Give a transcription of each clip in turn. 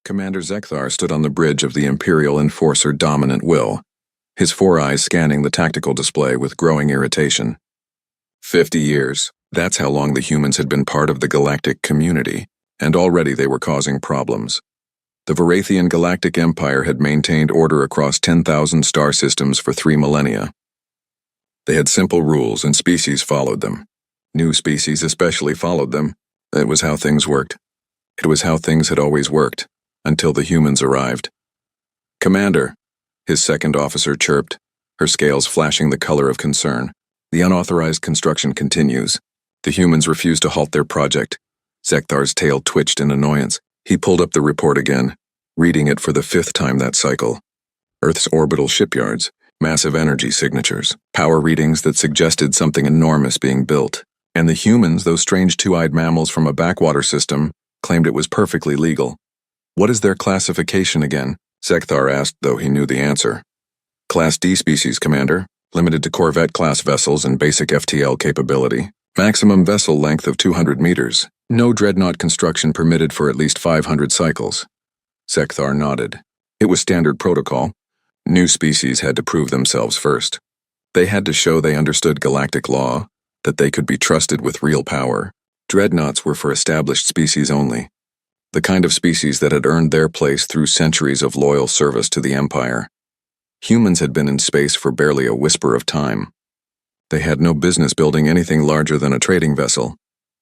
Commander Zekthar stood on the bridge of the Imperial Enforcer Dominant Will, his four eyes scanning the tactical display with growing irritation. 50 years, that's how long the humans had been part of the Galactic community, and already they were causing problems. The Varathian Galactic Empire had maintained order across 10,000 star systems for 3 millennia. They had simple rules and species followed them. New species especially followed them. It was how things worked. It was how things had always worked, until the humans arrived. "Commander," his second officer chirped, her scales flashing the color of concern. "The unauthorized construction continues. The humans refuse to halt their project." Zekthar's tail twitched in annoyance. He pulled up the report again, reading it for the 5th time that cycle. Earth's orbital shipyards, massive energy signatures, power readings that suggested something enormous being built. And the humans, those strange two-eyed mammals from a backwater system, claimed it was perfectly legal. "What is their classification again?" Zekthar asked, though he knew the answer. "Class D species, Commander, limited to Corvette-class vessels and basic FTL capability. Maximum vessel length of 200 meters. No Dreadnought construction permitted for at least 500 cycles." Zekthar nodded. It was standard protocol. New species had to prove themselves first. They had to show they understood galactic law, that they could be trusted with real power. Dreadnoughts were for established species only, the kind of species that had earned their place through centuries of loyal service to the Empire. Humans had been in space for barely a whisper of time. They had no business building anything larger than a trading vessel.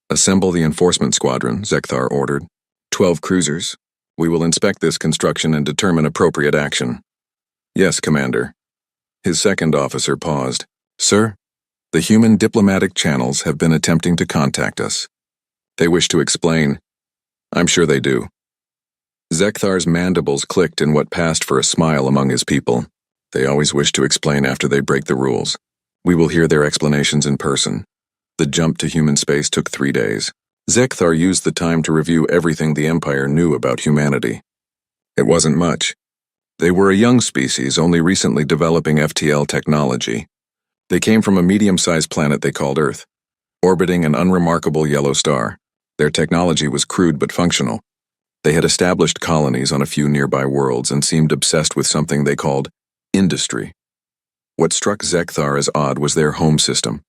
"Assemble the enforcement squadron," Zekthar ordered. 12 cruisers. We will inspect this construction and determine appropriate action." "Yes, Commander." His second officer paused. "Sir, the human diplomatic channels have been attempting to contact us. They wish to explain." "I'm sure they do." Zekthar's mandibles clicked in what passed for a smile among his people. They always wish to explain after they break the rules. "We will hear their explanations in person." The jump to human space took 3 days. Zekthar used the time to review everything the Empire knew about humanity. It wasn't much. They were a young species, only recently developing FTL technology. They came from a medium-sized planet they called Earth, orbiting an unremarkable yellow star. Their technology was crude but functional. They had established colonies on a few nearby worlds and seemed obsessed with something they called industry. What struck Zekthar as odd was their home system.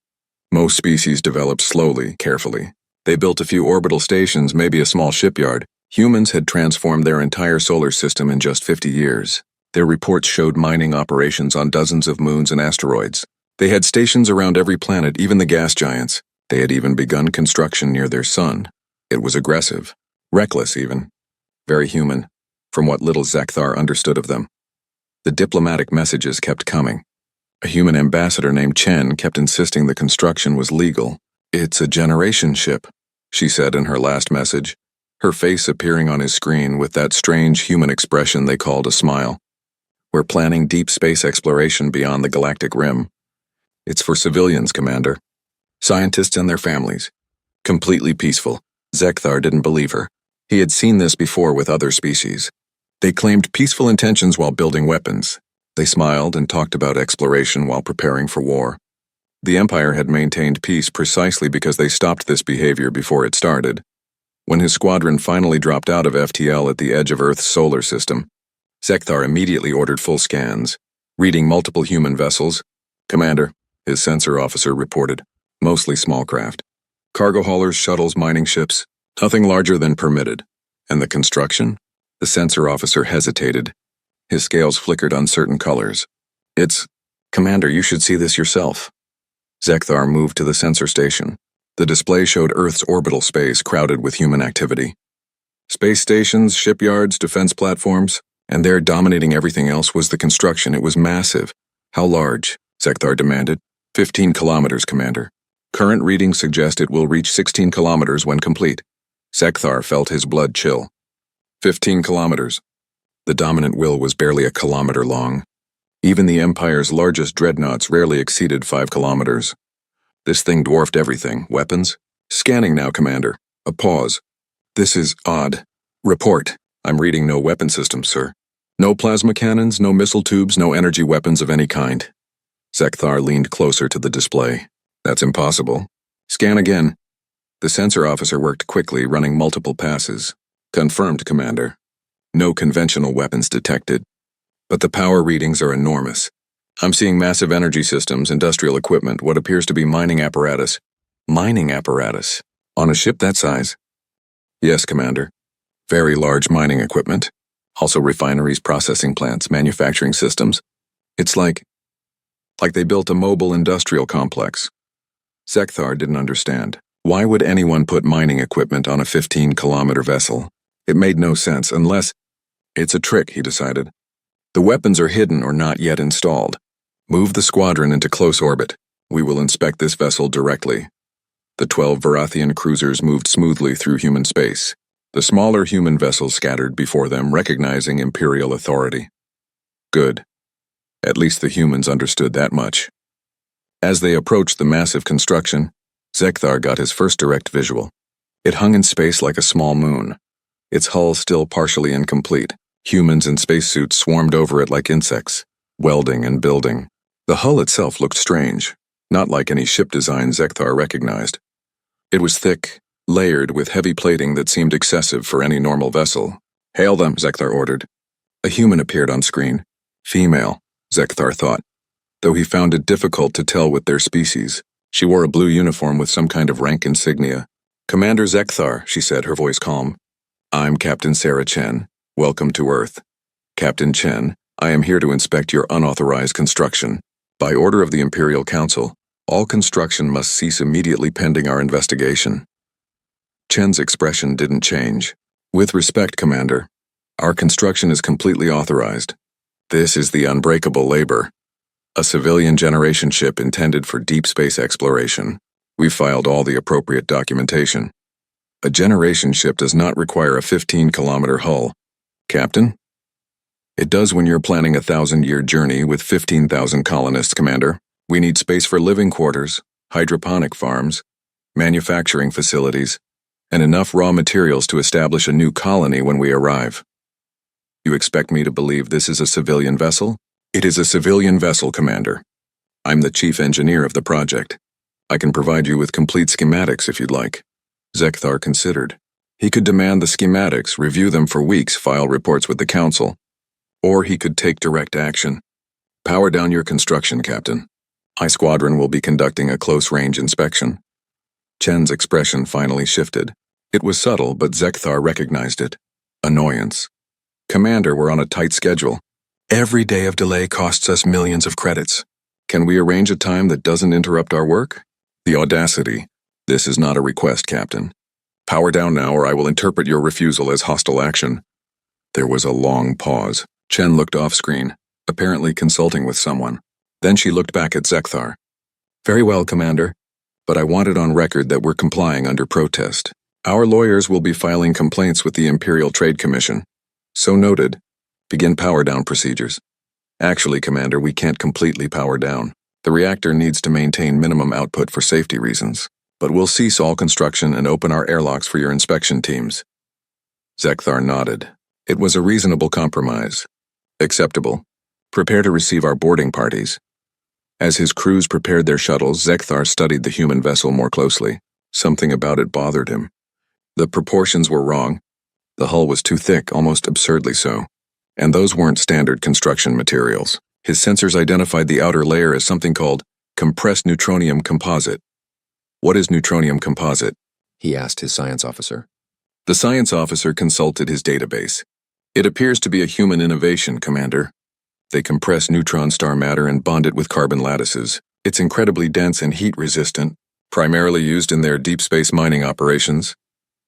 Most species developed slowly, carefully. They built a few orbital stations, maybe a small shipyard. Humans had transformed their entire solar system in just 50 years. Their reports showed mining operations on dozens of moons and asteroids. They had stations around every planet, even the gas giants. They had even begun construction near their sun. It was aggressive, reckless even. Very human, from what little Zekthar understood of them. The diplomatic messages kept coming. A human ambassador named Chen kept insisting the construction was legal. "It's a generation ship," she said in her last message, her face appearing on his screen with that strange human expression they called a smile. "We're planning deep space exploration beyond the galactic rim. It's for civilians, Commander. Scientists and their families. Completely peaceful." Zekthar didn't believe her. He had seen this before with other species. They claimed peaceful intentions while building weapons. They smiled and talked about exploration while preparing for war. The Empire had maintained peace precisely because they stopped this behavior before it started. When his squadron finally dropped out of FTL at the edge of Earth's solar system, Zekthar immediately ordered full scans, reading multiple human vessels. "Commander," his sensor officer reported, "mostly small craft. Cargo haulers, shuttles, mining ships, nothing larger than permitted." "And the construction?" The sensor officer hesitated. His scales flickered uncertain colors. "It's... Commander, you should see this yourself." Zekthar moved to the sensor station. The display showed Earth's orbital space crowded with human activity. Space stations, shipyards, defense platforms, and there dominating everything else was the construction. It was massive. "How large?" Zekthar demanded. 15 kilometers, Commander. Current readings suggest it will reach 16 kilometers when complete." Zekthar felt his blood chill. 15 kilometers. The dominant will was barely a kilometer long. Even the Empire's largest dreadnoughts rarely exceeded 5 kilometers. This thing dwarfed everything. Weapons? "Scanning now, Commander." A pause. "This is odd." "Report. I'm reading no weapon systems, sir. No plasma cannons, no missile tubes, no energy weapons of any kind." Zekthar leaned closer to the display. "That's impossible." "Scan again." The sensor officer worked quickly, running multiple passes. "Confirmed, Commander." No conventional weapons detected. But the power readings are enormous. I'm seeing massive energy systems, industrial equipment, what appears to be mining apparatus. Mining apparatus? On a ship that size? Yes, Commander. Very large mining equipment. Also refineries, processing plants, manufacturing systems. It's like they built a mobile industrial complex. Zekthar didn't understand. Why would anyone put mining equipment on a 15-kilometer vessel? It made no sense unless... It's a trick, he decided. The weapons are hidden or not yet installed. Move the squadron into close orbit. We will inspect this vessel directly. The 12 Varathian cruisers moved smoothly through human space. The smaller human vessels scattered before them, recognizing Imperial authority. Good. At least the humans understood that much. As they approached the massive construction, Zekthar got his first direct visual. It hung in space like a small moon. Its hull still partially incomplete. Humans in spacesuits swarmed over it like insects, welding and building. The hull itself looked strange, not like any ship design Zekthar recognized. It was thick, layered with heavy plating that seemed excessive for any normal vessel. Hail them, Zekthar ordered. A human appeared on screen. Female, Zekthar thought, though he found it difficult to tell with their species. She wore a blue uniform with some kind of rank insignia. Commander Zekthar, she said, her voice calm. I'm Captain Sarah Chen. Welcome to Earth. Captain Chen, I am here to inspect your unauthorized construction. By order of the Imperial Council, all construction must cease immediately pending our investigation. Chen's expression didn't change. With respect, Commander, our construction is completely authorized. This is the Unbreakable Labor, a civilian generation ship intended for deep space exploration. We've filed all the appropriate documentation. A generation ship does not require a 15-kilometer hull. Captain? It does when you're planning a 1,000-year journey with 15,000 colonists, Commander. We need space for living quarters, hydroponic farms, manufacturing facilities, and enough raw materials to establish a new colony when we arrive. You expect me to believe this is a civilian vessel? It is a civilian vessel, Commander. I'm the chief engineer of the project. I can provide you with complete schematics if you'd like. Zekthar considered. He could demand the schematics, review them for weeks, file reports with the Council. Or he could take direct action. Power down your construction, Captain. My squadron will be conducting a close-range inspection. Chen's expression finally shifted. It was subtle, but Zekthar recognized it. Annoyance. Commander, we're on a tight schedule. Every day of delay costs us millions of credits. Can we arrange a time that doesn't interrupt our work? The audacity. This is not a request, Captain. Power down now, or I will interpret your refusal as hostile action. There was a long pause. Chen looked off-screen, apparently consulting with someone. Then she looked back at Zekthar. Very well, Commander, but I want it on record that we're complying under protest. Our lawyers will be filing complaints with the Imperial Trade Commission. So noted. Begin power-down procedures. Actually, Commander, we can't completely power down. The reactor needs to maintain minimum output for safety reasons. But we'll cease all construction and open our airlocks for your inspection teams. Zekthar nodded. It was a reasonable compromise. Acceptable. Prepare to receive our boarding parties. As his crews prepared their shuttles, Zekthar studied the human vessel more closely. Something about it bothered him. The proportions were wrong. The hull was too thick, almost absurdly so. And those weren't standard construction materials. His sensors identified the outer layer as something called compressed neutronium composite. What is neutronium composite? He asked his science officer. The science officer consulted his database. It appears to be a human innovation, Commander. They compress neutron star matter and bond it with carbon lattices. It's incredibly dense and heat-resistant, primarily used in their deep space mining operations.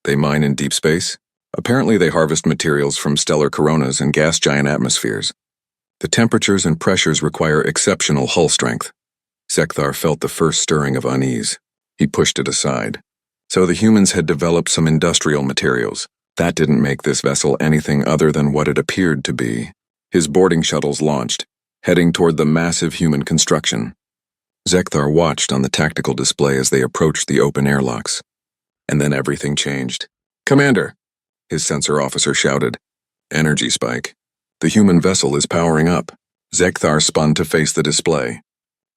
They mine in deep space? Apparently they harvest materials from stellar coronas and gas giant atmospheres. The temperatures and pressures require exceptional hull strength. Zekthar felt the first stirring of unease. He pushed it aside. So the humans had developed some industrial materials. That didn't make this vessel anything other than what it appeared to be. His boarding shuttles launched, heading toward the massive human construction. Zekthar watched on the tactical display as they approached the open airlocks. And then everything changed. Commander! His sensor officer shouted. Energy spike. The human vessel is powering up. Zekthar spun to face the display.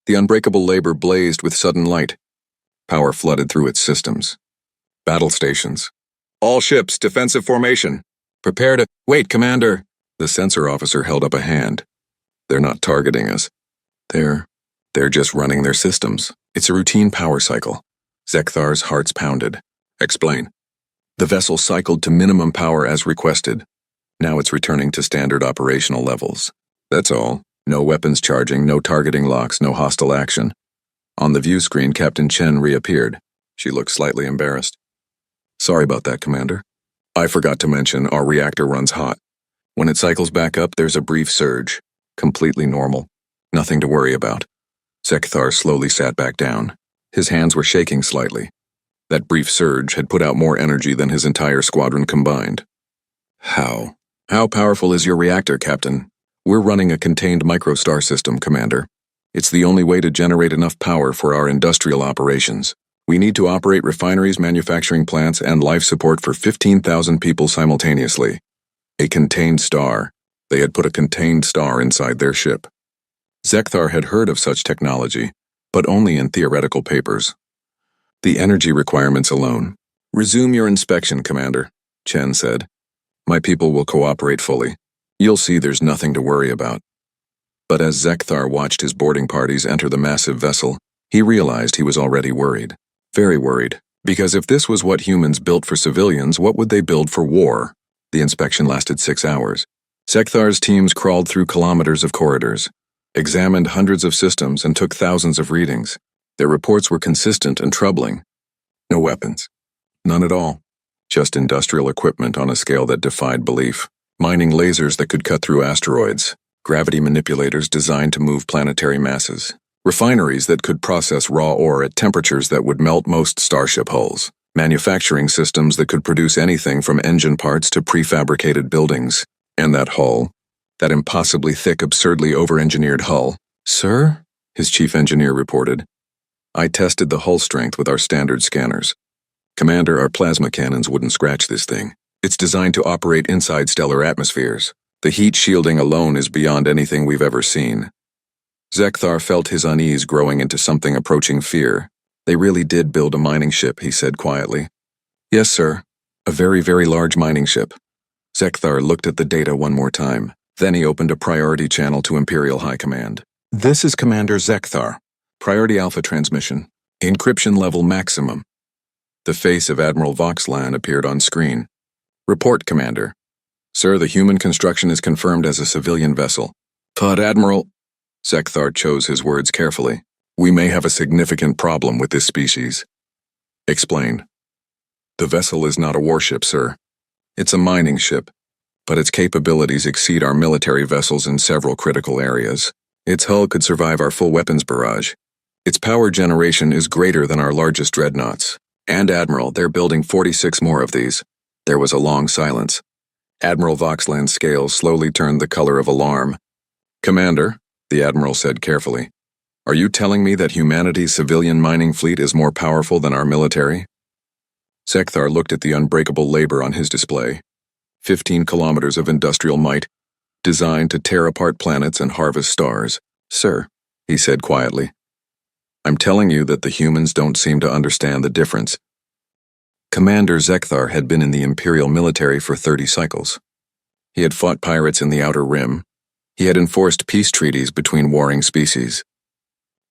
The Unbreakable Labor blazed with sudden light. Power flooded through its systems. Battle stations. All ships, defensive formation. Prepare to— Wait, Commander! The sensor officer held up a hand. They're not targeting us. They're just running their systems. It's a routine power cycle. Zekthar's hearts pounded. Explain. The vessel cycled to minimum power as requested. Now it's returning to standard operational levels. That's all. No weapons charging, no targeting locks, no hostile action. On the view screen, Captain Chen reappeared. She looked slightly embarrassed. Sorry about that, Commander. I forgot to mention our reactor runs hot. When it cycles back up, there's a brief surge. Completely normal. Nothing to worry about. Zekthar slowly sat back down. His hands were shaking slightly. That brief surge had put out more energy than his entire squadron combined. How powerful is your reactor, Captain? We're running a contained microstar system, Commander. It's the only way to generate enough power for our industrial operations. We need to operate refineries, manufacturing plants, and life support for 15,000 people simultaneously. A contained star. They had put a contained star inside their ship. Zekthar had heard of such technology, but only in theoretical papers. The energy requirements alone. Resume your inspection, Commander, Chen said. My people will cooperate fully. You'll see there's nothing to worry about. But as Zekthar watched his boarding parties enter the massive vessel, he realized he was already worried. Very worried. Because if this was what humans built for civilians, what would they build for war? The inspection lasted 6 hours. Zekthar's teams crawled through kilometers of corridors, examined hundreds of systems, and took thousands of readings. Their reports were consistent and troubling. No weapons. None at all. Just industrial equipment on a scale that defied belief. Mining lasers that could cut through asteroids. Gravity manipulators designed to move planetary masses. Refineries that could process raw ore at temperatures that would melt most starship hulls. Manufacturing systems that could produce anything from engine parts to prefabricated buildings. And that hull. That impossibly thick, absurdly over-engineered hull. Sir? His chief engineer reported. I tested the hull strength with our standard scanners. Commander, our plasma cannons wouldn't scratch this thing. It's designed to operate inside stellar atmospheres. The heat shielding alone is beyond anything we've ever seen. Zekthar felt his unease growing into something approaching fear. They really did build a mining ship, he said quietly. Yes, sir. A very, very large mining ship. Zekthar looked at the data one more time. Then he opened a priority channel to Imperial High Command. This is Commander Zekthar. Priority Alpha transmission. Encryption level maximum. The face of Admiral Voxlan appeared on screen. Report, Commander. Sir, the human construction is confirmed as a civilian vessel. But Admiral... Zekthar chose his words carefully. We may have a significant problem with this species. Explain. The vessel is not a warship, sir. It's a mining ship, but its capabilities exceed our military vessels in several critical areas. Its hull could survive our full weapons barrage. Its power generation is greater than our largest dreadnoughts. And Admiral, they're building 46 more of these. There was a long silence. Admiral Voxland's scales slowly turned the color of alarm. Commander, the Admiral said carefully, are you telling me that humanity's civilian mining fleet is more powerful than our military? Zekthar looked at the unbreakable labor on his display. 15 kilometers of industrial might, designed to tear apart planets and harvest stars. Sir, he said quietly, I'm telling you that the humans don't seem to understand the difference. Commander Zekthar had been in the Imperial military for 30 cycles. He had fought pirates in the Outer Rim. He had enforced peace treaties between warring species.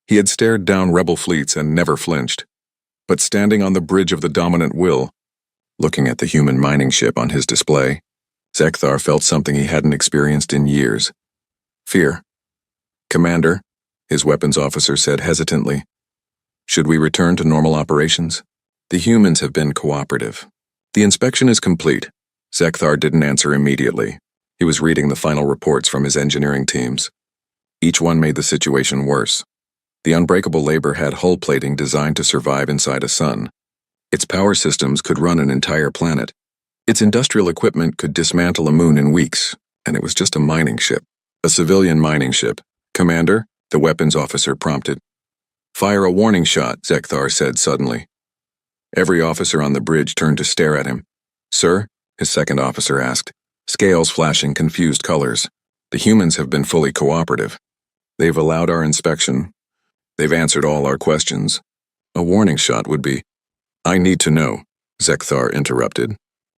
He had stared down rebel fleets and never flinched. But standing on the bridge of the dominant will, looking at the human mining ship on his display, Zekthar felt something he hadn't experienced in years. Fear. Commander, his weapons officer said hesitantly, should we return to normal operations? The humans have been cooperative. The inspection is complete. Zekthar didn't answer immediately. He was reading the final reports from his engineering teams. Each one made the situation worse. The unbreakable labor had hull plating designed to survive inside a sun. Its power systems could run an entire planet. Its industrial equipment could dismantle a moon in weeks, and it was just a mining ship. A civilian mining ship. Commander, the weapons officer prompted. Fire a warning shot, Zekthar said suddenly. Every officer on the bridge turned to stare at him. Sir, his second officer asked, scales flashing confused colors. The humans have been fully cooperative. They've allowed our inspection. They've answered all our questions. A warning shot would be... I need to know, Zekthar interrupted.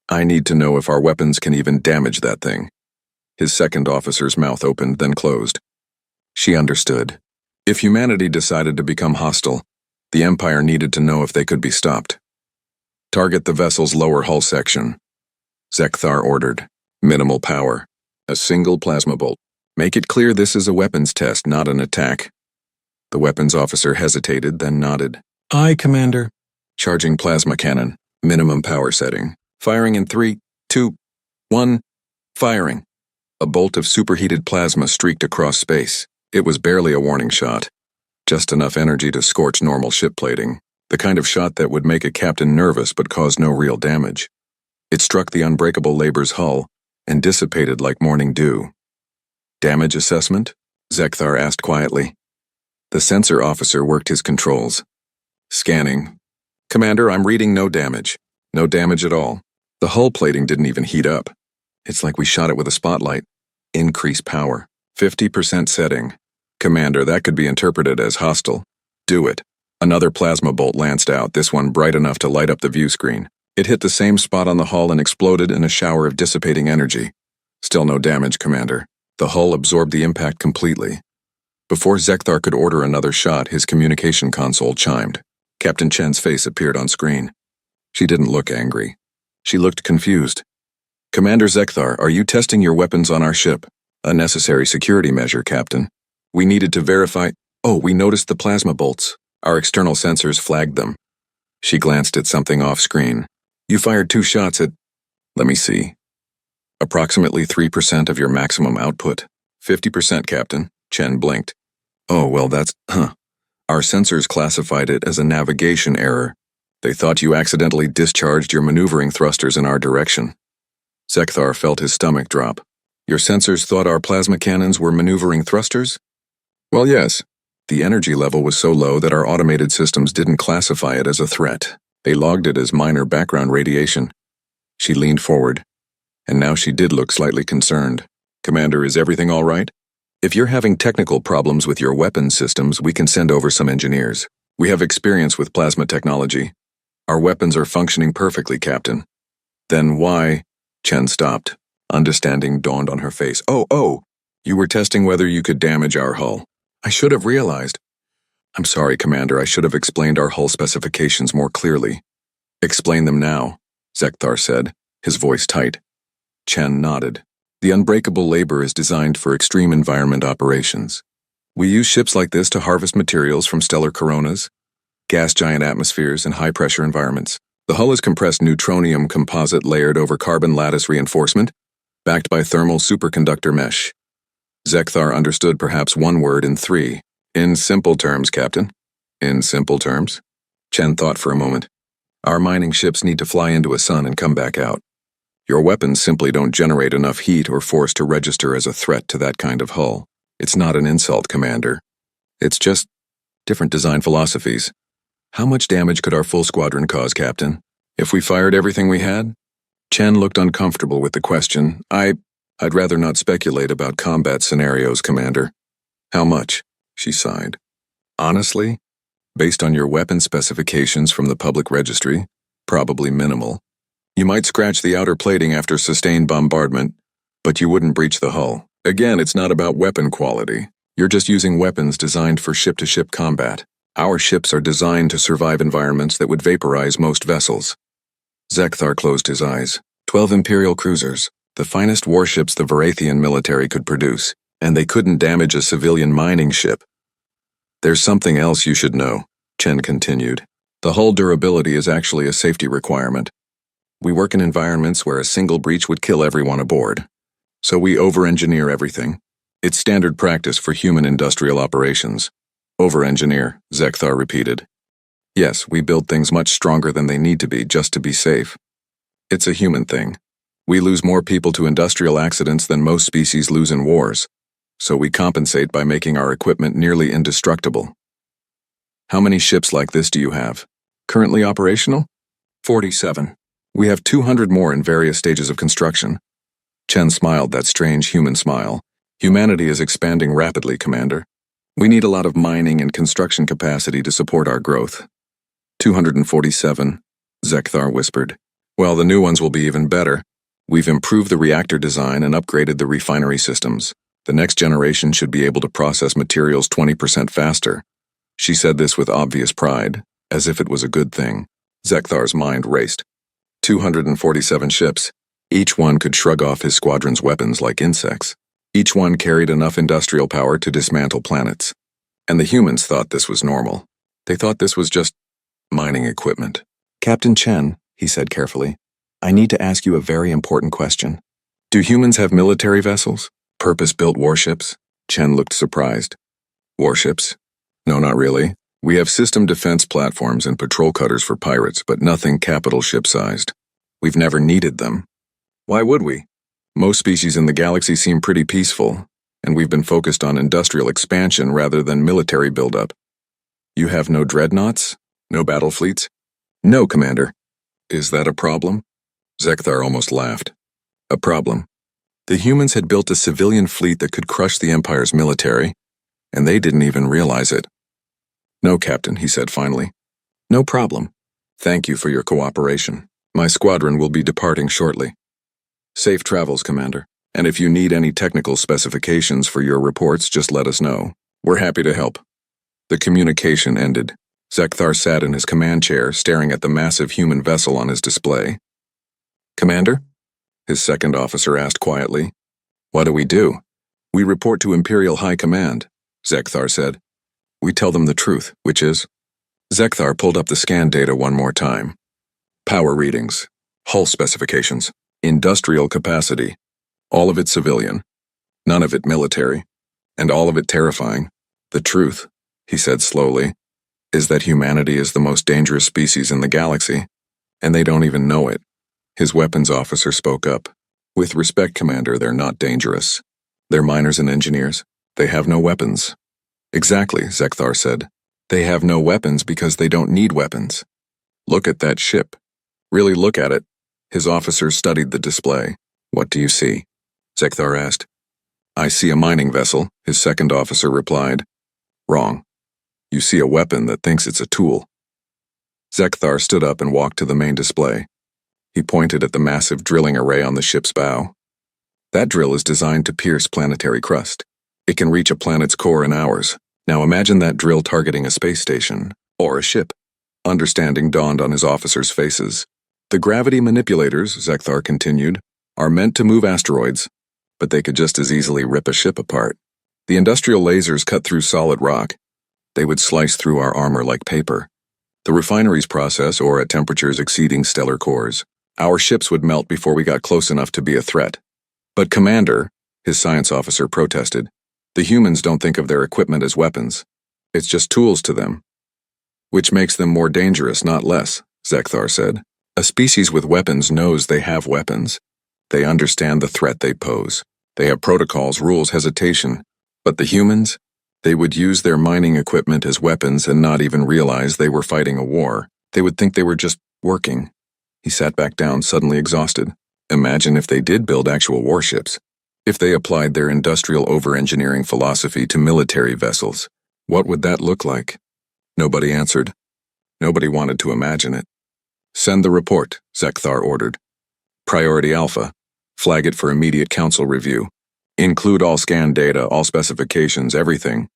I need to know if our weapons can even damage that thing. His second officer's mouth opened, then closed. She understood. If humanity decided to become hostile, the Empire needed to know if they could be stopped. Target the vessel's lower hull section. Zekthar ordered. Minimal power. A single plasma bolt. Make it clear this is a weapons test, not an attack. The weapons officer hesitated, then nodded. Aye, Commander. Charging plasma cannon. Minimum power setting. Firing in 3, 2, 1. Firing. A bolt of superheated plasma streaked across space. It was barely a warning shot. Just enough energy to scorch normal ship plating. The kind of shot that would make a captain nervous but cause no real damage. It struck the unbreakable Labor's hull and dissipated like morning dew. Damage assessment? Zekthar asked quietly. The sensor officer worked his controls. Scanning. Commander, I'm reading no damage. No damage at all. The hull plating didn't even heat up. It's like we shot it with a spotlight. Increase power. 50% setting. Commander, that could be interpreted as hostile. Do it. Another plasma bolt lanced out, this one bright enough to light up the view screen. It hit the same spot on the hull and exploded in a shower of dissipating energy. Still no damage, Commander. The hull absorbed the impact completely. Before Zekthar could order another shot, his communication console chimed. Captain Chen's face appeared on screen. She didn't look angry. She looked confused. Commander Zekthar, are you testing your weapons on our ship? A necessary security measure, Captain. We needed to verify— Oh, we noticed the plasma bolts. Our external sensors flagged them. She glanced at something off-screen. You fired 2 shots at— Let me see. Approximately 3% of your maximum output. 50%, Captain. Chen blinked. Oh, well that's— Our sensors classified it as a navigation error. They thought you accidentally discharged your maneuvering thrusters in our direction. Zekthar felt his stomach drop. Your sensors thought our plasma cannons were maneuvering thrusters? Well, yes. The energy level was so low that our automated systems didn't classify it as a threat. They logged it as minor background radiation. She leaned forward, and now she did look slightly concerned. Commander, is everything all right? If you're having technical problems with your weapons systems, we can send over some engineers. We have experience with plasma technology. Our weapons are functioning perfectly, Captain. Then why— Chen stopped. Understanding dawned on her face. Oh, you were testing whether you could damage our hull. I should have realized. I'm sorry, Commander, I should have explained our hull specifications more clearly. Explain them now, Zekthar said, his voice tight. Chen nodded. The unbreakable Labor is designed for extreme environment operations. We use ships like this to harvest materials from stellar coronas, gas giant atmospheres, and high-pressure environments. The hull is compressed neutronium composite layered over carbon lattice reinforcement, backed by thermal superconductor mesh. Zekthar understood perhaps one word in 3. In simple terms, Captain. In simple terms? Chen thought for a moment. Our mining ships need to fly into a sun and come back out. Your weapons simply don't generate enough heat or force to register as a threat to that kind of hull. It's not an insult, Commander. It's just different design philosophies. How much damage could our full squadron cause, Captain? If we fired everything we had? Chen looked uncomfortable with the question. I'd rather not speculate about combat scenarios, Commander. How much? She sighed. Honestly, based on your weapon specifications from the public registry, probably minimal. You might scratch the outer plating after sustained bombardment, but you wouldn't breach the hull. Again, it's not about weapon quality. You're just using weapons designed for ship-to-ship combat. Our ships are designed to survive environments that would vaporize most vessels. Zekthar closed his eyes. 12 Imperial cruisers, the finest warships the Varathian military could produce, and they couldn't damage a civilian mining ship. There's something else you should know, Chen continued. The hull durability is actually a safety requirement. We work in environments where a single breach would kill everyone aboard. So we over-engineer everything. It's standard practice for human industrial operations. Over-engineer, Zekthar repeated. Yes, we build things much stronger than they need to be just to be safe. It's a human thing. We lose more people to industrial accidents than most species lose in wars, so we compensate by making our equipment nearly indestructible. How many ships like this do you have? Currently operational? 47. We have 200 more in various stages of construction. Chen smiled that strange human smile. Humanity is expanding rapidly, Commander. We need a lot of mining and construction capacity to support our growth. 247, Zekthar whispered. Well, the new ones will be even better. We've improved the reactor design and upgraded the refinery systems. The next generation should be able to process materials 20% faster. She said this with obvious pride, as if it was a good thing. Zekthar's mind raced. 247 ships. Each one could shrug off his squadron's weapons like insects. Each one carried enough industrial power to dismantle planets. And the humans thought this was normal. They thought this was just mining equipment. Captain Chen, he said carefully, I need to ask you a very important question. Do humans have military vessels? Purpose-built warships? Chen looked surprised. Warships? No, not really. We have system defense platforms and patrol cutters for pirates, but nothing capital ship-sized. We've never needed them. Why would we? Most species in the galaxy seem pretty peaceful, and we've been focused on industrial expansion rather than military buildup. You have no dreadnoughts? No battle fleets? No, Commander. Is that a problem? Zekthar almost laughed. A problem. The humans had built a civilian fleet that could crush the Empire's military, and they didn't even realize it. No, Captain, he said finally. No problem. Thank you for your cooperation. My squadron will be departing shortly. Safe travels, Commander. And if you need any technical specifications for your reports, just let us know. We're happy to help. The communication ended. Zekthar sat in his command chair, staring at the massive human vessel on his display. Commander? His second officer asked quietly. What do? We report to Imperial High Command, Zekthar said. We tell them the truth, which is... Zekthar pulled up the scan data one more time. Power readings, hull specifications, industrial capacity, all of it civilian, none of it military, and all of it terrifying. The truth, he said slowly, is that humanity is the most dangerous species in the galaxy, and they don't even know it. His weapons officer spoke up. With respect, Commander, they're not dangerous. They're miners and engineers. They have no weapons. Exactly, Zekthar said. They have no weapons because they don't need weapons. Look at that ship. Really look at it. His officer studied the display. What do you see? Zekthar asked. I see a mining vessel, his second officer replied. Wrong. You see a weapon that thinks it's a tool. Zekthar stood up and walked to the main display. He pointed at the massive drilling array on the ship's bow. That drill is designed to pierce planetary crust. It can reach a planet's core in hours. Now imagine that drill targeting a space station, or a ship. Understanding dawned on his officers' faces. The gravity manipulators, Zekthar continued, are meant to move asteroids, but they could just as easily rip a ship apart. The industrial lasers cut through solid rock. They would slice through our armor like paper. The refineries process ore at temperatures exceeding stellar cores. Our ships would melt before we got close enough to be a threat. But Commander, his science officer protested, the humans don't think of their equipment as weapons. It's just tools to them. Which makes them more dangerous, not less, Zekthar said. A species with weapons knows they have weapons. They understand the threat they pose. They have protocols, rules, hesitation. But the humans? They would use their mining equipment as weapons and not even realize they were fighting a war. They would think they were just working. He sat back down, suddenly exhausted. Imagine if they did build actual warships. If they applied their industrial over-engineering philosophy to military vessels. What would that look like? Nobody answered. Nobody wanted to imagine it. Send the report, Zekthar ordered. Priority Alpha. Flag it for immediate council review. Include all scan data, all specifications, everything.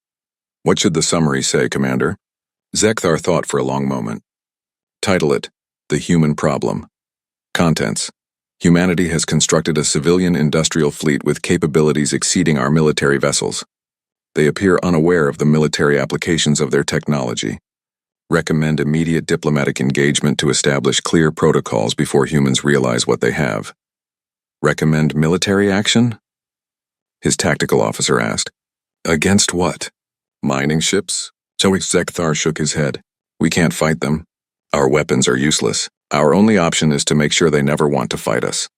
What should the summary say, Commander? Zekthar thought for a long moment. Title it, The Human Problem. Contents. Humanity has constructed a civilian industrial fleet with capabilities exceeding our military vessels. They appear unaware of the military applications of their technology. Recommend immediate diplomatic engagement to establish clear protocols before humans realize what they have. Recommend military action? His tactical officer asked. Against what? Mining ships? Zekthar shook his head. We can't fight them. Our weapons are useless. Our only option is to make sure they never want to fight us.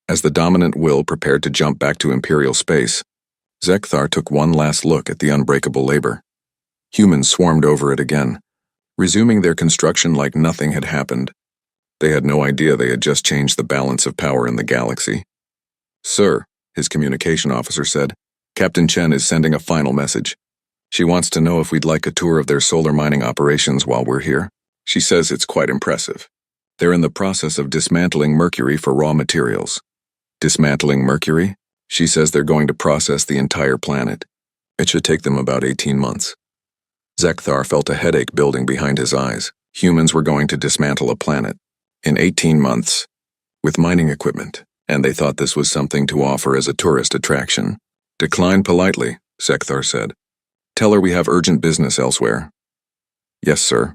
As the dominant will prepared to jump back to Imperial space, Zekthar took one last look at the unbreakable labor. Humans swarmed over it again, resuming their construction like nothing had happened. They had no idea they had just changed the balance of power in the galaxy. Sir, his communication officer said, Captain Chen is sending a final message. She wants to know if we'd like a tour of their solar mining operations while we're here. She says it's quite impressive. They're in the process of dismantling Mercury for raw materials. Dismantling Mercury? She says they're going to process the entire planet. It should take them about 18 months. Zekthar felt a headache building behind his eyes. Humans were going to dismantle a planet. In 18 months. With mining equipment. And they thought this was something to offer as a tourist attraction. Decline politely, Zekthar said. Tell her we have urgent business elsewhere. Yes, sir.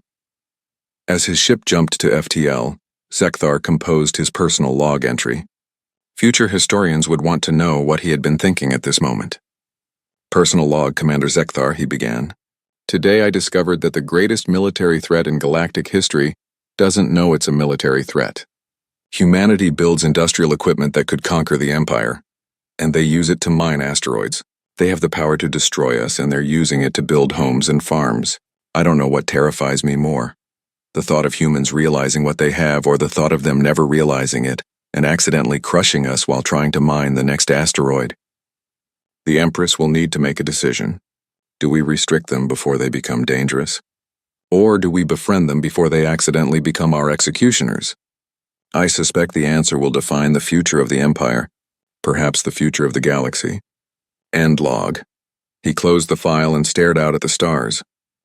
As his ship jumped to FTL, Zekthar composed his personal log entry. Future historians would want to know what he had been thinking at this moment. Personal log, Commander Zekthar, he began. Today I discovered that the greatest military threat in galactic history doesn't know it's a military threat. Humanity builds industrial equipment that could conquer the Empire, and they use it to mine asteroids. They have the power to destroy us, and they're using it to build homes and farms. I don't know what terrifies me more. The thought of humans realizing what they have, or the thought of them never realizing it, and accidentally crushing us while trying to mine the next asteroid. The Empress will need to make a decision. Do we restrict them before they become dangerous? Or do we befriend them before they accidentally become our executioners? I suspect the answer will define the future of the Empire, perhaps the future of the galaxy. End log. He closed the file and stared out at the stars.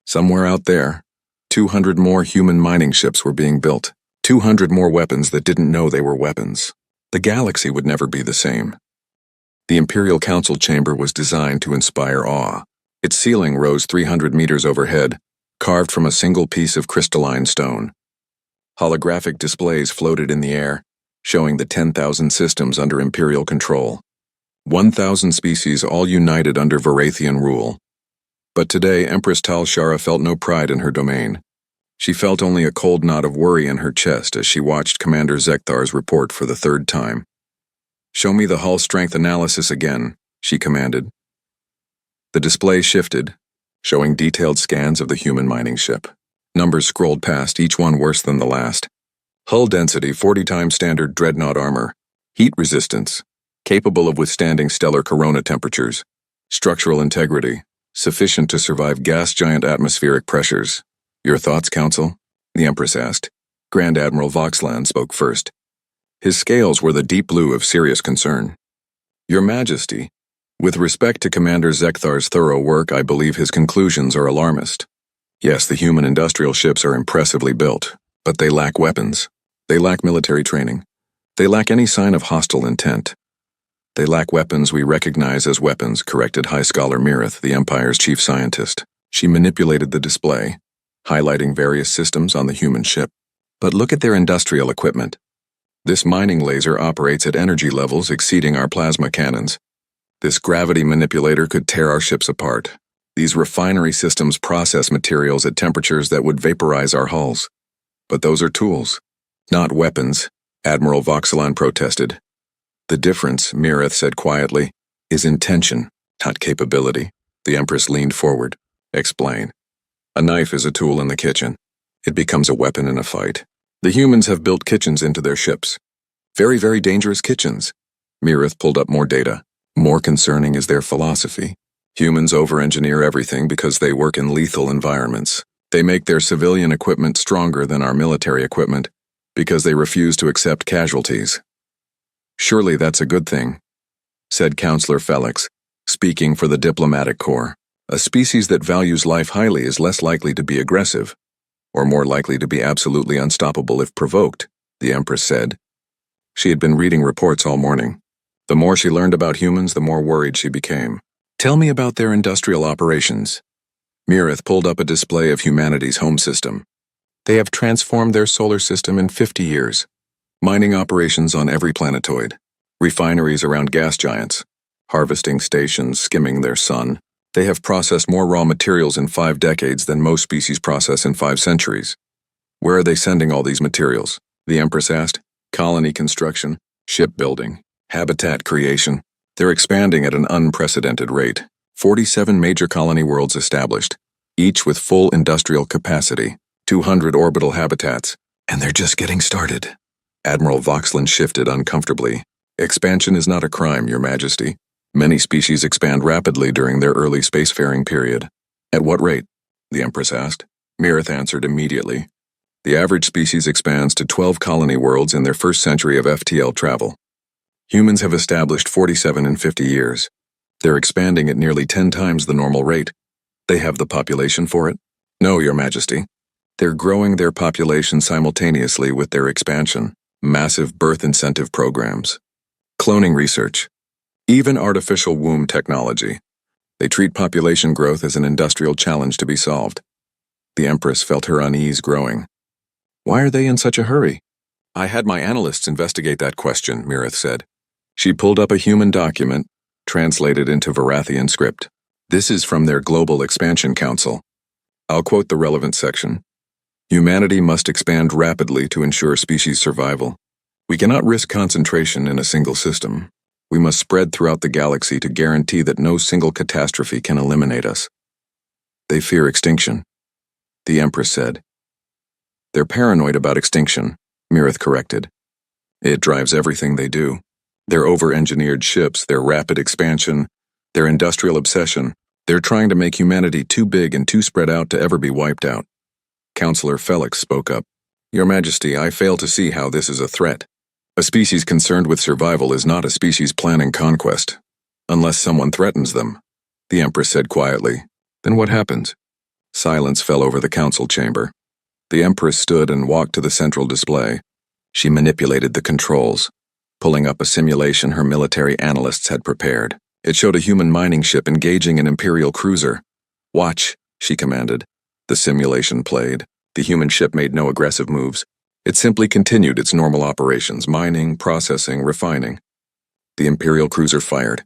Somewhere out there, 200 more human mining ships were being built. 200 more weapons that didn't know they were weapons. The galaxy would never be the same. The Imperial Council chamber was designed to inspire awe. Its ceiling rose 300 meters overhead, carved from a single piece of crystalline stone. Holographic displays floated in the air, showing the 10,000 systems under Imperial control. 1,000 species all united under Varathian rule. But today, Empress Tal Shara felt no pride in her domain. She felt only a cold knot of worry in her chest as she watched Commander Zekthar's report for the third time. Show me the hull strength analysis again, she commanded. The display shifted, showing detailed scans of the human mining ship. Numbers scrolled past, each one worse than the last. Hull density 40 times standard Dreadnought armor. Heat resistance, capable of withstanding stellar corona temperatures. Structural integrity, sufficient to survive gas giant atmospheric pressures. Your thoughts, Council? The Empress asked. Grand Admiral Voxland spoke first. His scales were the deep blue of serious concern. Your Majesty, with respect to Commander Zekthar's thorough work, I believe his conclusions are alarmist. Yes, the human industrial ships are impressively built, but they lack weapons. They lack military training. They lack any sign of hostile intent. They lack weapons we recognize as weapons, corrected High Scholar Mirith, the Empire's chief scientist. She manipulated the display, highlighting various systems on the human ship. But look at their industrial equipment. This mining laser operates at energy levels exceeding our plasma cannons. This gravity manipulator could tear our ships apart. These refinery systems process materials at temperatures that would vaporize our hulls. But those are tools, not weapons, Admiral Voxelan protested. The difference, Mirith said quietly, is intention, not capability. The Empress leaned forward. Explain. A knife is a tool in the kitchen. It becomes a weapon in a fight. The humans have built kitchens into their ships. Very, very dangerous kitchens. Mirith pulled up more data. More concerning is their philosophy. Humans over-engineer everything because they work in lethal environments. They make their civilian equipment stronger than our military equipment because they refuse to accept casualties. Surely that's a good thing, said Counselor Felix, speaking for the diplomatic corps. A species that values life highly is less likely to be aggressive, or more likely to be absolutely unstoppable if provoked, the Empress said. She had been reading reports all morning. The more she learned about humans, the more worried she became. Tell me about their industrial operations. Mirith pulled up a display of humanity's home system. They have transformed their solar system in 50 years. Mining operations on every planetoid. Refineries around gas giants. Harvesting stations skimming their sun. They have processed more raw materials in 5 decades than most species process in 5 centuries. Where are they sending all these materials? The Empress asked. Colony construction, shipbuilding, habitat creation. They're expanding at an unprecedented rate. 47 major colony worlds established, each with full industrial capacity, 200 orbital habitats, and they're just getting started. Admiral Voxland shifted uncomfortably. Expansion is not a crime, Your Majesty. Many species expand rapidly during their early spacefaring period. At what rate? The Empress asked. Mirith answered immediately. The average species expands to 12 colony worlds in their first century of FTL travel. Humans have established 47 in 50 years. They're expanding at nearly 10 times the normal rate. They have the population for it? No, Your Majesty. They're growing their population simultaneously with their expansion. Massive birth incentive programs. Cloning research. Even artificial womb technology. They treat population growth as an industrial challenge to be solved. The Empress felt her unease growing. Why are they in such a hurry? I had my analysts investigate that question, Mirith said. She pulled up a human document, translated into Varathian script. This is from their Global Expansion Council. I'll quote the relevant section. Humanity must expand rapidly to ensure species survival. We cannot risk concentration in a single system. We must spread throughout the galaxy to guarantee that no single catastrophe can eliminate us. They fear extinction, the Empress said. They're paranoid about extinction, Mirith corrected. It drives everything they do. Their over-engineered ships, their rapid expansion, their industrial obsession. They're trying to make humanity too big and too spread out to ever be wiped out. Counselor Felix spoke up. Your Majesty, I fail to see how this is a threat. A species concerned with survival is not a species planning conquest. Unless someone threatens them, the Empress said quietly. Then what happens? Silence fell over the council chamber. The Empress stood and walked to the central display. She manipulated the controls, pulling up a simulation her military analysts had prepared. It showed a human mining ship engaging an Imperial cruiser. Watch, she commanded. The simulation played. The human ship made no aggressive moves. It simply continued its normal operations, mining, processing, refining. The Imperial cruiser fired.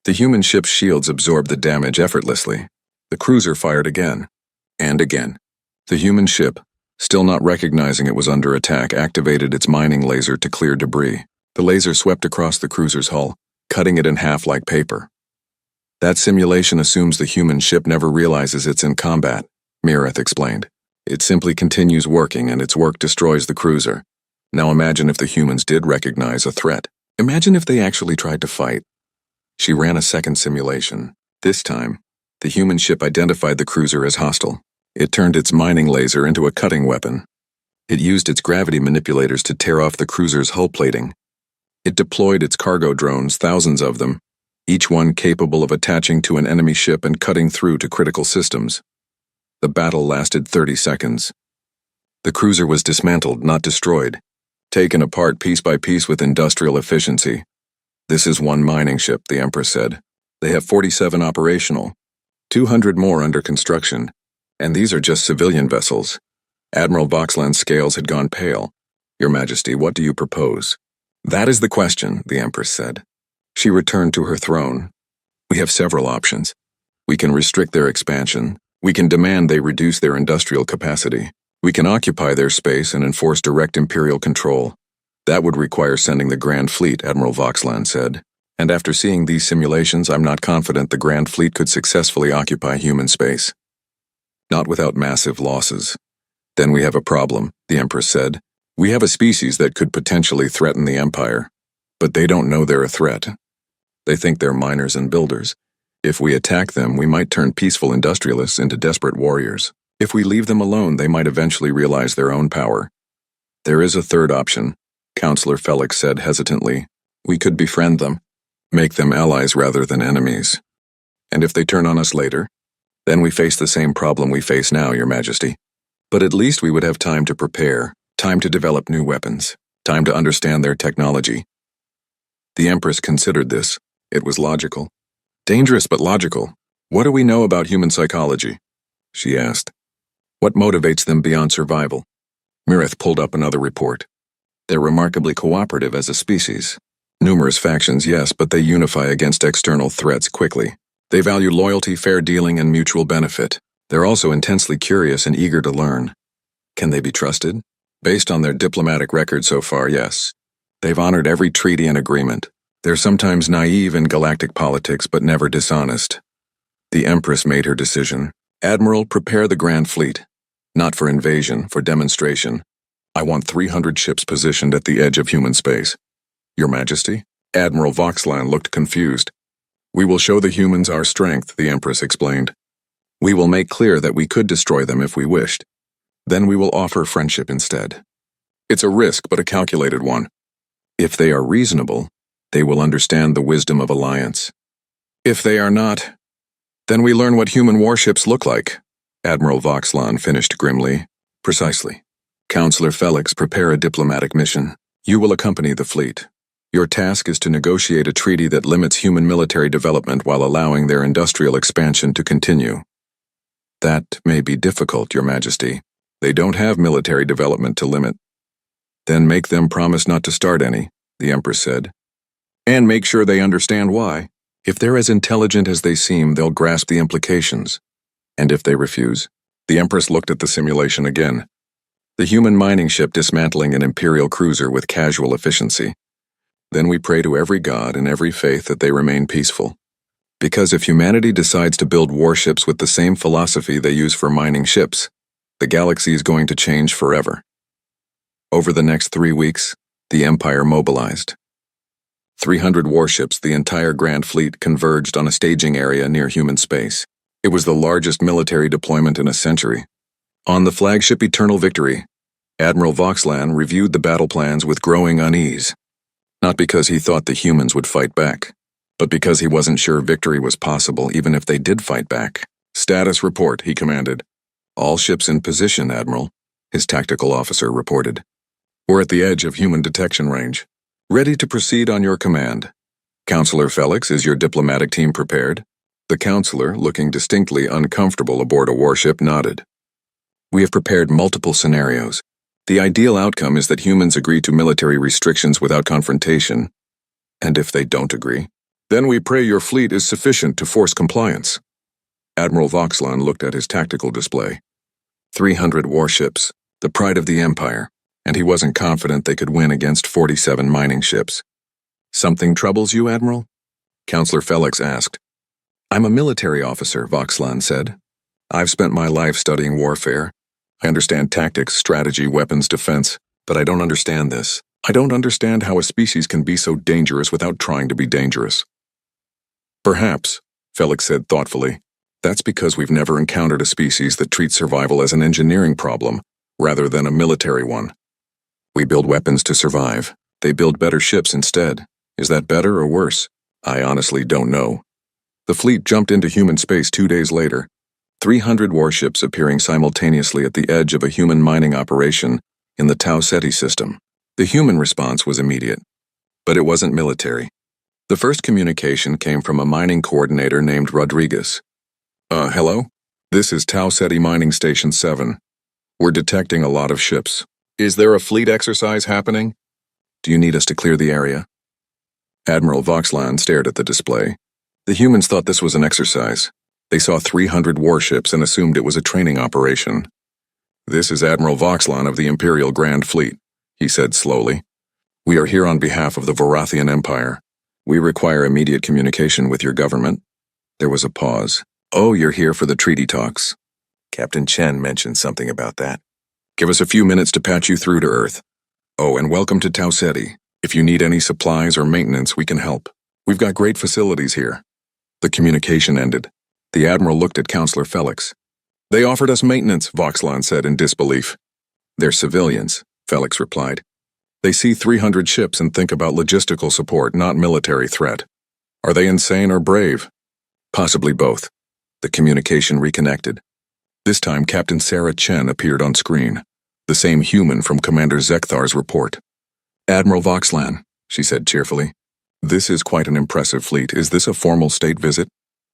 The human ship's shields absorbed the damage effortlessly. The cruiser fired again. And again. The human ship, still not recognizing it was under attack, activated its mining laser to clear debris. The laser swept across the cruiser's hull, cutting it in half like paper. That simulation assumes the human ship never realizes it's in combat, Mirith explained. It simply continues working, and its work destroys the cruiser. Now imagine if the humans did recognize a threat. Imagine if they actually tried to fight. She ran a second simulation. This time, the human ship identified the cruiser as hostile. It turned its mining laser into a cutting weapon. It used its gravity manipulators to tear off the cruiser's hull plating. It deployed its cargo drones, thousands of them, each one capable of attaching to an enemy ship and cutting through to critical systems. The battle lasted 30 seconds. The cruiser was dismantled, not destroyed, taken apart piece by piece with industrial efficiency. This is one mining ship, the Empress said. They have 47 operational, 200 more under construction, and these are just civilian vessels. Admiral Voxland's scales had gone pale. Your Majesty, what do you propose? That is the question, the Empress said. She returned to her throne. We have several options. We can restrict their expansion. We can demand they reduce their industrial capacity. We can occupy their space and enforce direct Imperial control. That would require sending the Grand Fleet, Admiral Voxland said. And after seeing these simulations, I'm not confident the Grand Fleet could successfully occupy human space. Not without massive losses. Then we have a problem, the Empress said. We have a species that could potentially threaten the Empire. But they don't know they're a threat. They think they're miners and builders. If we attack them, we might turn peaceful industrialists into desperate warriors. If we leave them alone, they might eventually realize their own power. There is a third option, Counselor Felix said hesitantly. We could befriend them, make them allies rather than enemies. And if they turn on us later, then we face the same problem we face now, Your Majesty. But at least we would have time to prepare, time to develop new weapons, time to understand their technology. The Empress considered this. It was logical. Dangerous but logical. What do we know about human psychology? She asked. What motivates them beyond survival? Mirith pulled up another report. They're remarkably cooperative as a species. Numerous factions, yes, but they unify against external threats quickly. They value loyalty, fair dealing, and mutual benefit. They're also intensely curious and eager to learn. Can they be trusted? Based on their diplomatic record so far, yes. They've honored every treaty and agreement. They're sometimes naive in galactic politics, but never dishonest. The Empress made her decision. Admiral, prepare the Grand Fleet. Not for invasion, for demonstration. I want 300 ships positioned at the edge of human space. Your Majesty? Admiral Voxland looked confused. We will show the humans our strength, the Empress explained. We will make clear that we could destroy them if we wished. Then we will offer friendship instead. It's a risk, but a calculated one. If they are reasonable, they will understand the wisdom of alliance. If they are not, then we learn what human warships look like. Admiral Voxlan finished grimly. Precisely. Counselor Felix, prepare a diplomatic mission. You will accompany the fleet. Your task is to negotiate a treaty that limits human military development while allowing their industrial expansion to continue. That may be difficult, Your Majesty. They don't have military development to limit. Then make them promise not to start any, the Empress said. And make sure they understand why. If they're as intelligent as they seem, they'll grasp the implications. And if they refuse? The Empress looked at the simulation again. The human mining ship dismantling an Imperial cruiser with casual efficiency. Then we pray to every god and every faith that they remain peaceful. Because if humanity decides to build warships with the same philosophy they use for mining ships, the galaxy is going to change forever. Over the next 3 weeks, the Empire mobilized. 300 warships, the entire Grand Fleet, converged on a staging area near human space. It was the largest military deployment in a century. On the flagship Eternal Victory, Admiral Voxlan reviewed the battle plans with growing unease. Not because he thought the humans would fight back, but because he wasn't sure victory was possible even if they did fight back. Status report, he commanded. All ships in position, Admiral, his tactical officer reported. We're at the edge of human detection range. Ready to proceed on your command. Counselor Felix, is your diplomatic team prepared? The counselor, looking distinctly uncomfortable aboard a warship, nodded. We have prepared multiple scenarios. The ideal outcome is that humans agree to military restrictions without confrontation. And if they don't agree, then we pray your fleet is sufficient to force compliance. Admiral Voxlan looked at his tactical display. 300 warships, the pride of the Empire, and he wasn't confident they could win against 47 mining ships. Something troubles you, Admiral? Counselor Felix asked. I'm a military officer, Voxlan said. I've spent my life studying warfare. I understand tactics, strategy, weapons, defense, but I don't understand this. I don't understand how a species can be so dangerous without trying to be dangerous. Perhaps, Felix said thoughtfully, that's because we've never encountered a species that treats survival as an engineering problem, rather than a military one. We build weapons to survive. They build better ships instead. Is that better or worse? I honestly don't know. The fleet jumped into human space 2 days later. 300 warships appearing simultaneously at the edge of a human mining operation in the Tau Ceti system. The human response was immediate, but it wasn't military. The first communication came from a mining coordinator named Rodriguez. Hello? This is Tau Ceti Mining Station 7. We're detecting a lot of ships. Is there a fleet exercise happening? Do you need us to clear the area? Admiral Voxlan stared at the display. The humans thought this was an exercise. They saw 300 warships and assumed it was a training operation. This is Admiral Voxlan of the Imperial Grand Fleet, he said slowly. We are here on behalf of the Vorathian Empire. We require immediate communication with your government. There was a pause. Oh, you're here for the treaty talks. Captain Chen mentioned something about that. Give us a few minutes to patch you through to Earth. Oh, and welcome to Tau Ceti. If you need any supplies or maintenance, we can help. We've got great facilities here. The communication ended. The Admiral looked at Counselor Felix. They offered us maintenance, Voxlan said in disbelief. They're civilians, Felix replied. They see 300 ships and think about logistical support, not military threat. Are they insane or brave? Possibly both. The communication reconnected. This time Captain Sarah Chen appeared on screen, the same human from Commander Zekthar's report. Admiral Voxlan, she said cheerfully. This is quite an impressive fleet. Is this a formal state visit?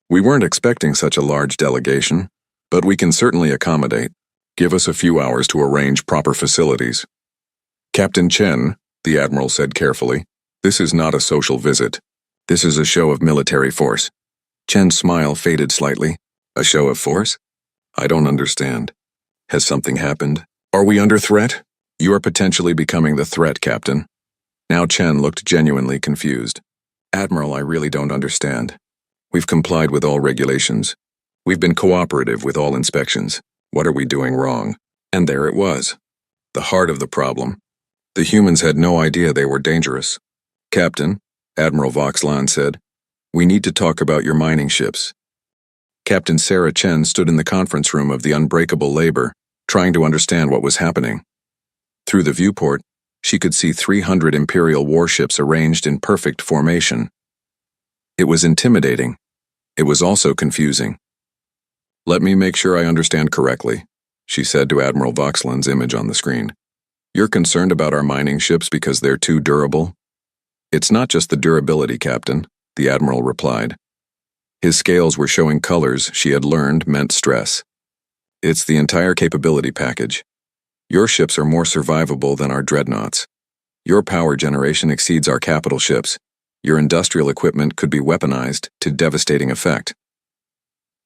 We weren't expecting such a large delegation, but we can certainly accommodate. Give us a few hours to arrange proper facilities. Captain Chen, the Admiral said carefully, this is not a social visit. This is a show of military force. Chen's smile faded slightly. A show of force? I don't understand. Has something happened? Are we under threat? You are potentially becoming the threat, Captain. Now Chen looked genuinely confused. Admiral, I really don't understand. We've complied with all regulations. We've been cooperative with all inspections. What are we doing wrong? And there it was. The heart of the problem. The humans had no idea they were dangerous. Captain, Admiral Voxlan said, we need to talk about your mining ships. Captain Sarah Chen stood in the conference room of the Unbreakable Labor, trying to understand what was happening. Through the viewport, she could see 300 Imperial warships arranged in perfect formation. It was intimidating. It was also confusing. "Let me make sure I understand correctly," she said to Admiral Voxland's image on the screen. "You're concerned about our mining ships because they're too durable?" "It's not just the durability, Captain," the Admiral replied. His scales were showing colors she had learned meant stress. "It's the entire capability package. Your ships are more survivable than our dreadnoughts. Your power generation exceeds our capital ships. Your industrial equipment could be weaponized to devastating effect."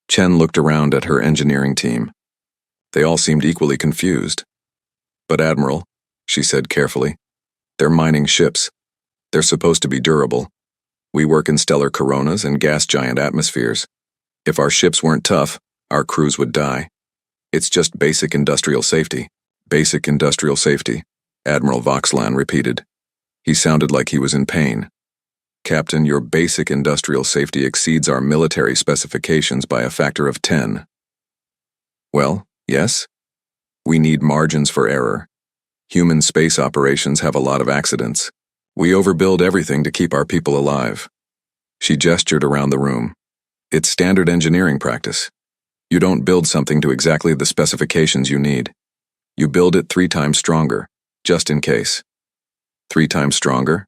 Chen looked around at her engineering team. They all seemed equally confused. "But Admiral," she said carefully, "they're mining ships. They're supposed to be durable. We work in stellar coronas and gas giant atmospheres. If our ships weren't tough, our crews would die. It's just basic industrial safety." "Basic industrial safety," Admiral Voxland repeated. He sounded like he was in pain. "Captain, your basic industrial safety exceeds our military specifications by a factor of 10. "Well, yes. We need margins for error. Human space operations have a lot of accidents. We overbuild everything to keep our people alive." She gestured around the room. "It's standard engineering practice. You don't build something to exactly the specifications you need. You build it 3 times stronger, just in case." 3 times stronger?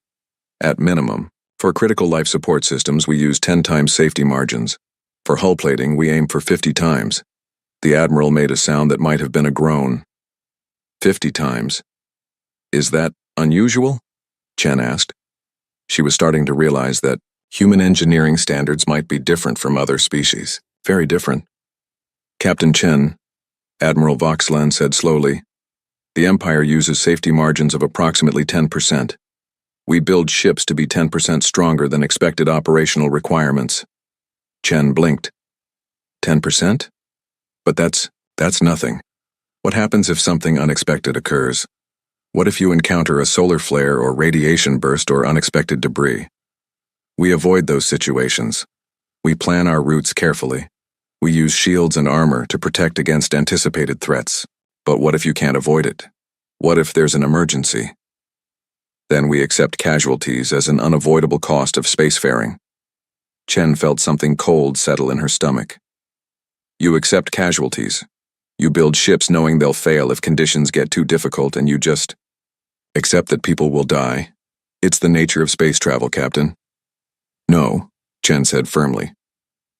At minimum. For critical life support systems, we use 10 times safety margins. For hull plating, we aim for 50 times. The Admiral made a sound that might have been a groan. 50 times. "Is that unusual?" Chen asked. She was starting to realize that human engineering standards might be different from other species. Very different. "Captain Chen," Admiral Voxland said slowly, "the Empire uses safety margins of approximately 10%. We build ships to be 10% stronger than expected operational requirements." Chen blinked. 10%? But that's nothing. What happens if something unexpected occurs? What if you encounter a solar flare or radiation burst or unexpected debris? We avoid those situations. We plan our routes carefully. We use shields and armor to protect against anticipated threats. But what if you can't avoid it? What if there's an emergency? Then we accept casualties as an unavoidable cost of spacefaring. Chen felt something cold settle in her stomach. You accept casualties. You build ships knowing they'll fail if conditions get too difficult, and you just accept that people will die. It's the nature of space travel, Captain. No, Chen said firmly.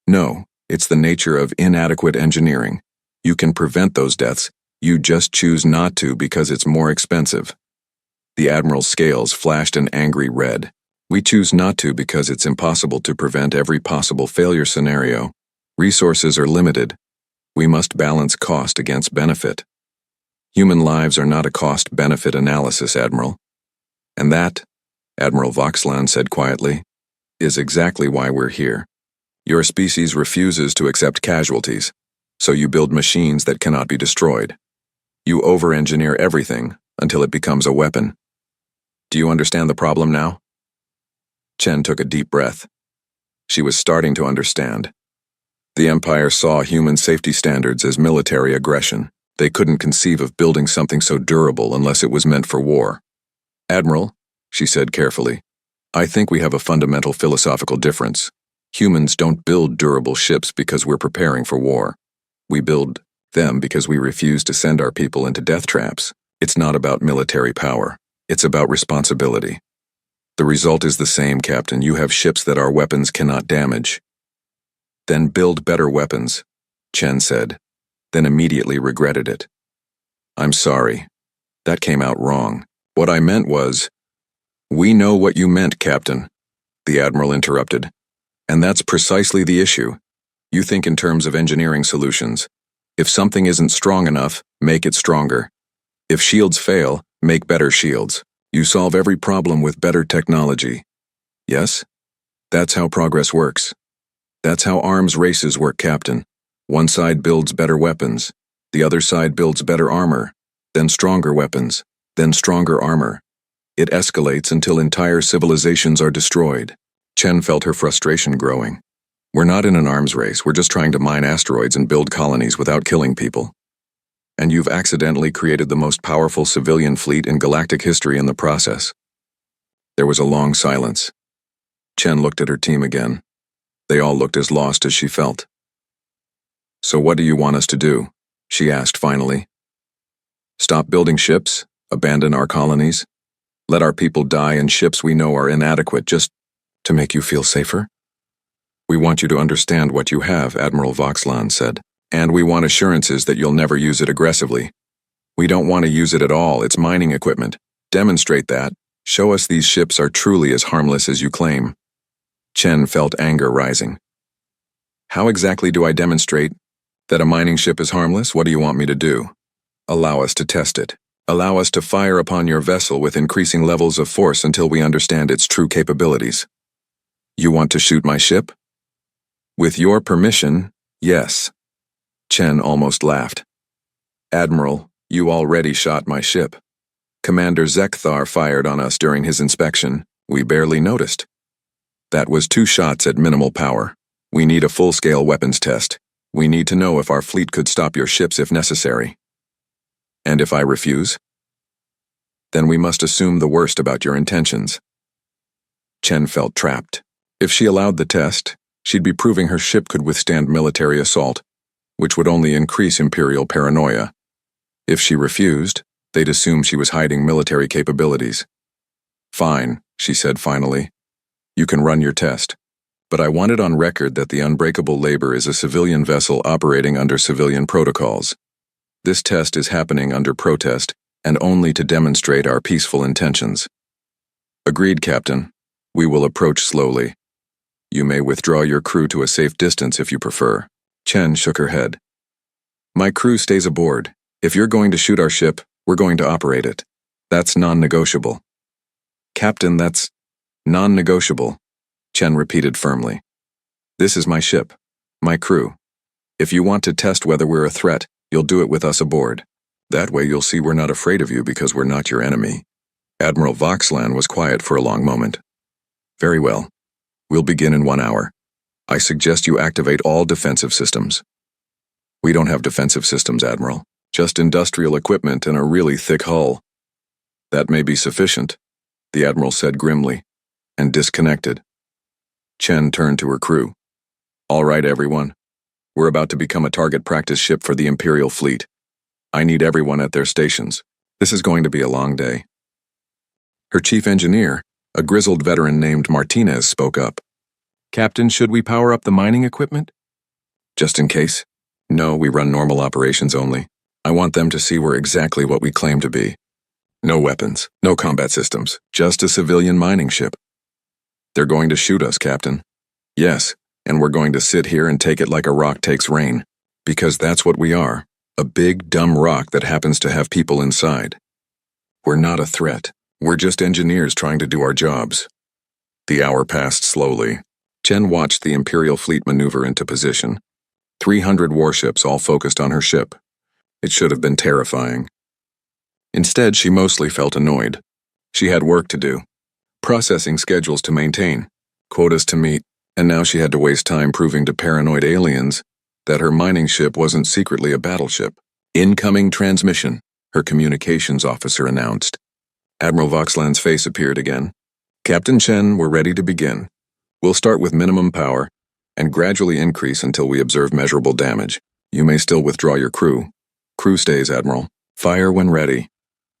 No, it's the nature of inadequate engineering. You can prevent those deaths. You just choose not to because it's more expensive. The Admiral's scales flashed an angry red. We choose not to because it's impossible to prevent every possible failure scenario. Resources are limited. We must balance cost against benefit. Human lives are not a cost-benefit analysis, Admiral. And that, Admiral Voxland said quietly, is exactly why we're here. Your species refuses to accept casualties, so you build machines that cannot be destroyed. You over-engineer everything until it becomes a weapon. Do you understand the problem now? Chen took a deep breath. She was starting to understand. The Empire saw human safety standards as military aggression. They couldn't conceive of building something so durable unless it was meant for war. Admiral, she said carefully, I think we have a fundamental philosophical difference. Humans don't build durable ships because we're preparing for war. We build them because we refuse to send our people into death traps. It's not about military power. It's about responsibility. The result is the same, Captain. You have ships that our weapons cannot damage. Then build better weapons, Chen said, then immediately regretted it. I'm sorry. That came out wrong. What I meant was, we know what you meant, Captain, the Admiral interrupted. And that's precisely the issue. You think in terms of engineering solutions. If something isn't strong enough, make it stronger. If shields fail, make better shields. You solve every problem with better technology. Yes? That's how progress works. That's how arms races work, Captain. One side builds better weapons. The other side builds better armor. Then stronger weapons. Then stronger armor. It escalates until entire civilizations are destroyed. Chen felt her frustration growing. We're not in an arms race. We're just trying to mine asteroids and build colonies without killing people. And you've accidentally created the most powerful civilian fleet in galactic history in the process. There was a long silence. Chen looked at her team again. They all looked as lost as she felt. So what do you want us to do? She asked finally. Stop building ships? Abandon our colonies? Let our people die in ships we know are inadequate just to make you feel safer? We want you to understand what you have, Admiral Voxlan said, and we want assurances that you'll never use it aggressively. We don't want to use it at all, it's mining equipment. Demonstrate that. Show us these ships are truly as harmless as you claim. Chen felt anger rising. How exactly do I demonstrate that a mining ship is harmless? What do you want me to do? Allow us to test it. Allow us to fire upon your vessel with increasing levels of force until we understand its true capabilities. You want to shoot my ship? With your permission, yes. Chen almost laughed. Admiral, you already shot my ship. Commander Zekthar fired on us during his inspection. We barely noticed. That was 2 shots at minimal power. We need a full-scale weapons test. We need to know if our fleet could stop your ships if necessary. And if I refuse? Then we must assume the worst about your intentions. Chen felt trapped. If she allowed the test, she'd be proving her ship could withstand military assault, which would only increase Imperial paranoia. If she refused, they'd assume she was hiding military capabilities. Fine, she said finally. You can run your test. But I want it on record that the Unbreakable Labor is a civilian vessel operating under civilian protocols. This test is happening under protest and only to demonstrate our peaceful intentions. Agreed, Captain. We will approach slowly. You may withdraw your crew to a safe distance if you prefer. Chen shook her head. My crew stays aboard. If you're going to shoot our ship, we're going to operate it. That's non-negotiable. Captain, that's non-negotiable, Chen repeated firmly. This is my ship, my crew. If you want to test whether we're a threat, you'll do it with us aboard. That way you'll see we're not afraid of you because we're not your enemy. Admiral Voxlan was quiet for a long moment. Very well. We'll begin in 1 hour. I suggest you activate all defensive systems. We don't have defensive systems, Admiral. Just industrial equipment and a really thick hull. That may be sufficient, the Admiral said grimly, and disconnected. Chen turned to her crew. All right, everyone. We're about to become a target practice ship for the Imperial fleet. I need everyone at their stations. This is going to be a long day. Her chief engineer, a grizzled veteran named Martinez, spoke up. Captain, should we power up the mining equipment? Just in case. No, we run normal operations only. I want them to see we're exactly what we claim to be. No weapons, no combat systems, just a civilian mining ship. They're going to shoot us, Captain. Yes, and we're going to sit here and take it like a rock takes rain. Because that's what we are, a big, dumb rock that happens to have people inside. We're not a threat. We're just engineers trying to do our jobs. The hour passed slowly. Chen watched the Imperial fleet maneuver into position. 300 warships all focused on her ship. It should have been terrifying. Instead, she mostly felt annoyed. She had work to do. Processing schedules to maintain, quotas to meet, and now she had to waste time proving to paranoid aliens that her mining ship wasn't secretly a battleship. Incoming transmission, her communications officer announced. Admiral Voxlan's face appeared again. Captain Chen, we're ready to begin. We'll start with minimum power and gradually increase until we observe measurable damage. You may still withdraw your crew. Crew stays, Admiral. Fire when ready.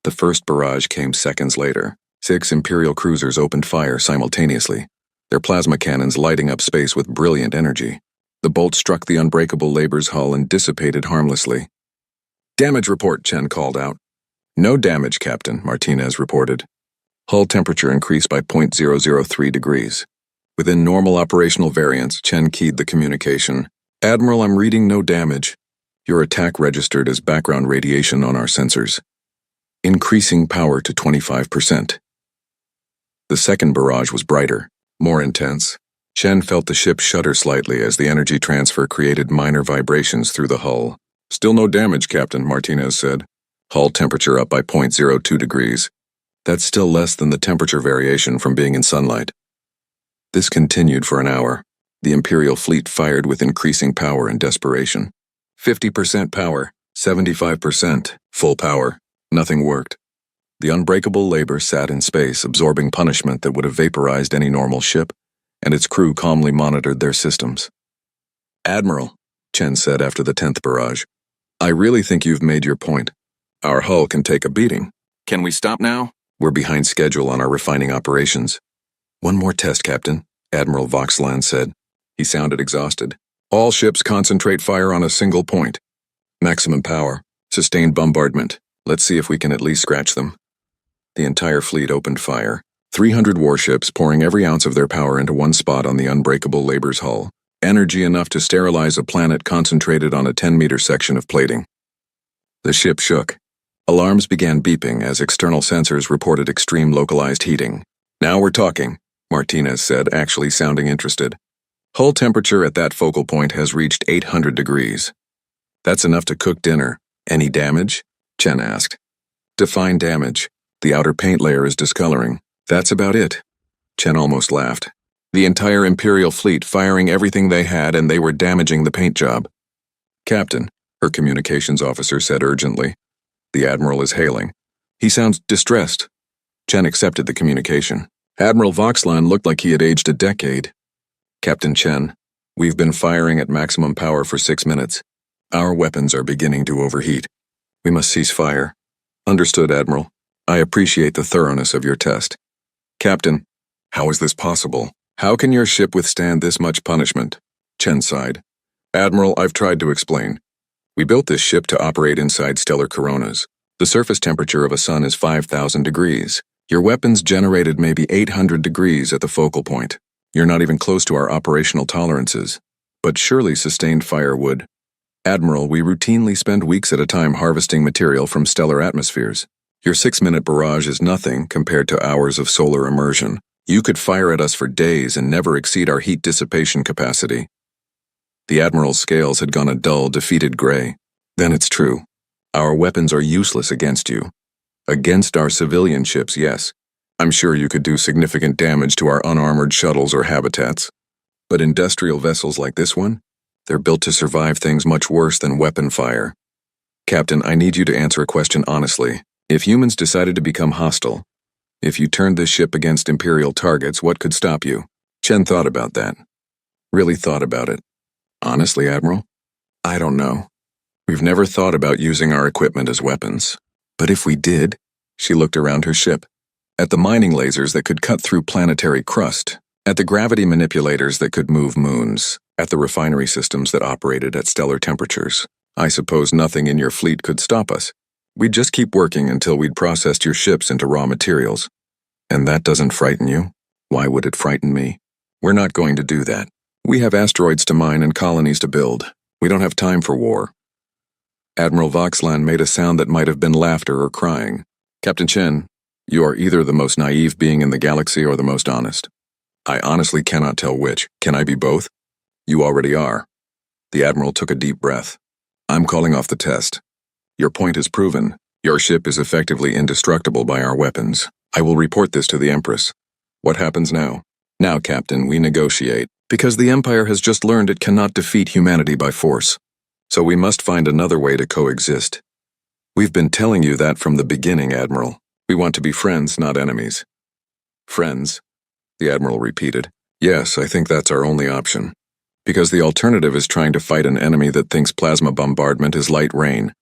The first barrage came seconds later. 6 Imperial cruisers opened fire simultaneously, their plasma cannons lighting up space with brilliant energy. The bolt struck the Unbreakable Labor's hull and dissipated harmlessly. Damage report, Chen called out. No damage, Captain, Martinez reported. Hull temperature increased by 0.003 degrees. Within normal operational variance, Chen keyed the communication. Admiral, I'm reading no damage. Your attack registered as background radiation on our sensors. Increasing power to 25%. The second barrage was brighter, more intense. Chen felt the ship shudder slightly as the energy transfer created minor vibrations through the hull. Still no damage, Captain, Martinez said. Hull temperature up by 0.02 degrees. That's still less than the temperature variation from being in sunlight. This continued for an hour. The Imperial fleet fired with increasing power and desperation. 50% power, 75%, full power. Nothing worked. The unbreakable labor sat in space, absorbing punishment that would have vaporized any normal ship, and its crew calmly monitored their systems. "Admiral," Chen said after the 10th barrage, "I really think you've made your point. Our hull can take a beating. Can we stop now? We're behind schedule on our refining operations." "One more test, Captain," Admiral Voxland said. He sounded exhausted. "All ships concentrate fire on a single point. Maximum power. Sustained bombardment. Let's see if we can at least scratch them." The entire fleet opened fire. 300 warships pouring every ounce of their power into one spot on the unbreakable labor's hull. Energy enough to sterilize a planet concentrated on a 10-meter section of plating. The ship shook. Alarms began beeping as external sensors reported extreme localized heating. "Now we're talking," Martinez said, actually sounding interested. "Hull temperature at that focal point has reached 800 degrees. That's enough to cook dinner. Any damage?" Chen asked. "Define damage. The outer paint layer is discoloring. That's about it." Chen almost laughed. The entire Imperial fleet firing everything they had, and they were damaging the paint job. "Captain," her communications officer said urgently. "The Admiral is hailing. He sounds distressed." Chen accepted the communication. Admiral Voxland looked like he had aged a decade. "Captain Chen, we've been firing at maximum power for 6 minutes. Our weapons are beginning to overheat. We must cease fire." "Understood, Admiral. I appreciate the thoroughness of your test." "Captain, how is this possible? How can your ship withstand this much punishment?" Chen sighed. "Admiral, I've tried to explain. We built this ship to operate inside stellar coronas. The surface temperature of a sun is 5,000 degrees. Your weapons generated maybe 800 degrees at the focal point. You're not even close to our operational tolerances. But surely sustained fire would. Admiral, we routinely spend weeks at a time harvesting material from stellar atmospheres. Your 6-minute barrage is nothing compared to hours of solar immersion. You could fire at us for days and never exceed our heat dissipation capacity." The Admiral's scales had gone a dull, defeated gray. "Then it's true. Our weapons are useless against you. Against our civilian ships, yes. I'm sure you could do significant damage to our unarmored shuttles or habitats. But industrial vessels like this one? They're built to survive things much worse than weapon fire. Captain, I need you to answer a question honestly. If humans decided to become hostile, if you turned this ship against Imperial targets, what could stop you?" Chen thought about that. Really thought about it. "Honestly, Admiral? I don't know. We've never thought about using our equipment as weapons. But if we did," she looked around her ship, "at the mining lasers that could cut through planetary crust, at the gravity manipulators that could move moons, at the refinery systems that operated at stellar temperatures, I suppose nothing in your fleet could stop us. We'd just keep working until we'd processed your ships into raw materials. And that doesn't frighten you? Why would it frighten me? We're not going to do that. We have asteroids to mine and colonies to build. We don't have time for war." Admiral Voxland made a sound that might have been laughter or crying. "Captain Chen, you are either the most naive being in the galaxy or the most honest. I honestly cannot tell which. Can I be both?" "You already are." The Admiral took a deep breath. "I'm calling off the test. Your point is proven. Your ship is effectively indestructible by our weapons. I will report this to the Empress. What happens now?" "Now, Captain, we negotiate, because the Empire has just learned it cannot defeat humanity by force. So we must find another way to coexist. We've been telling you that from the beginning, Admiral. We want to be friends, not enemies." "Friends?" the Admiral repeated. "Yes, I think that's our only option. Because the alternative is trying to fight an enemy that thinks plasma bombardment is light rain."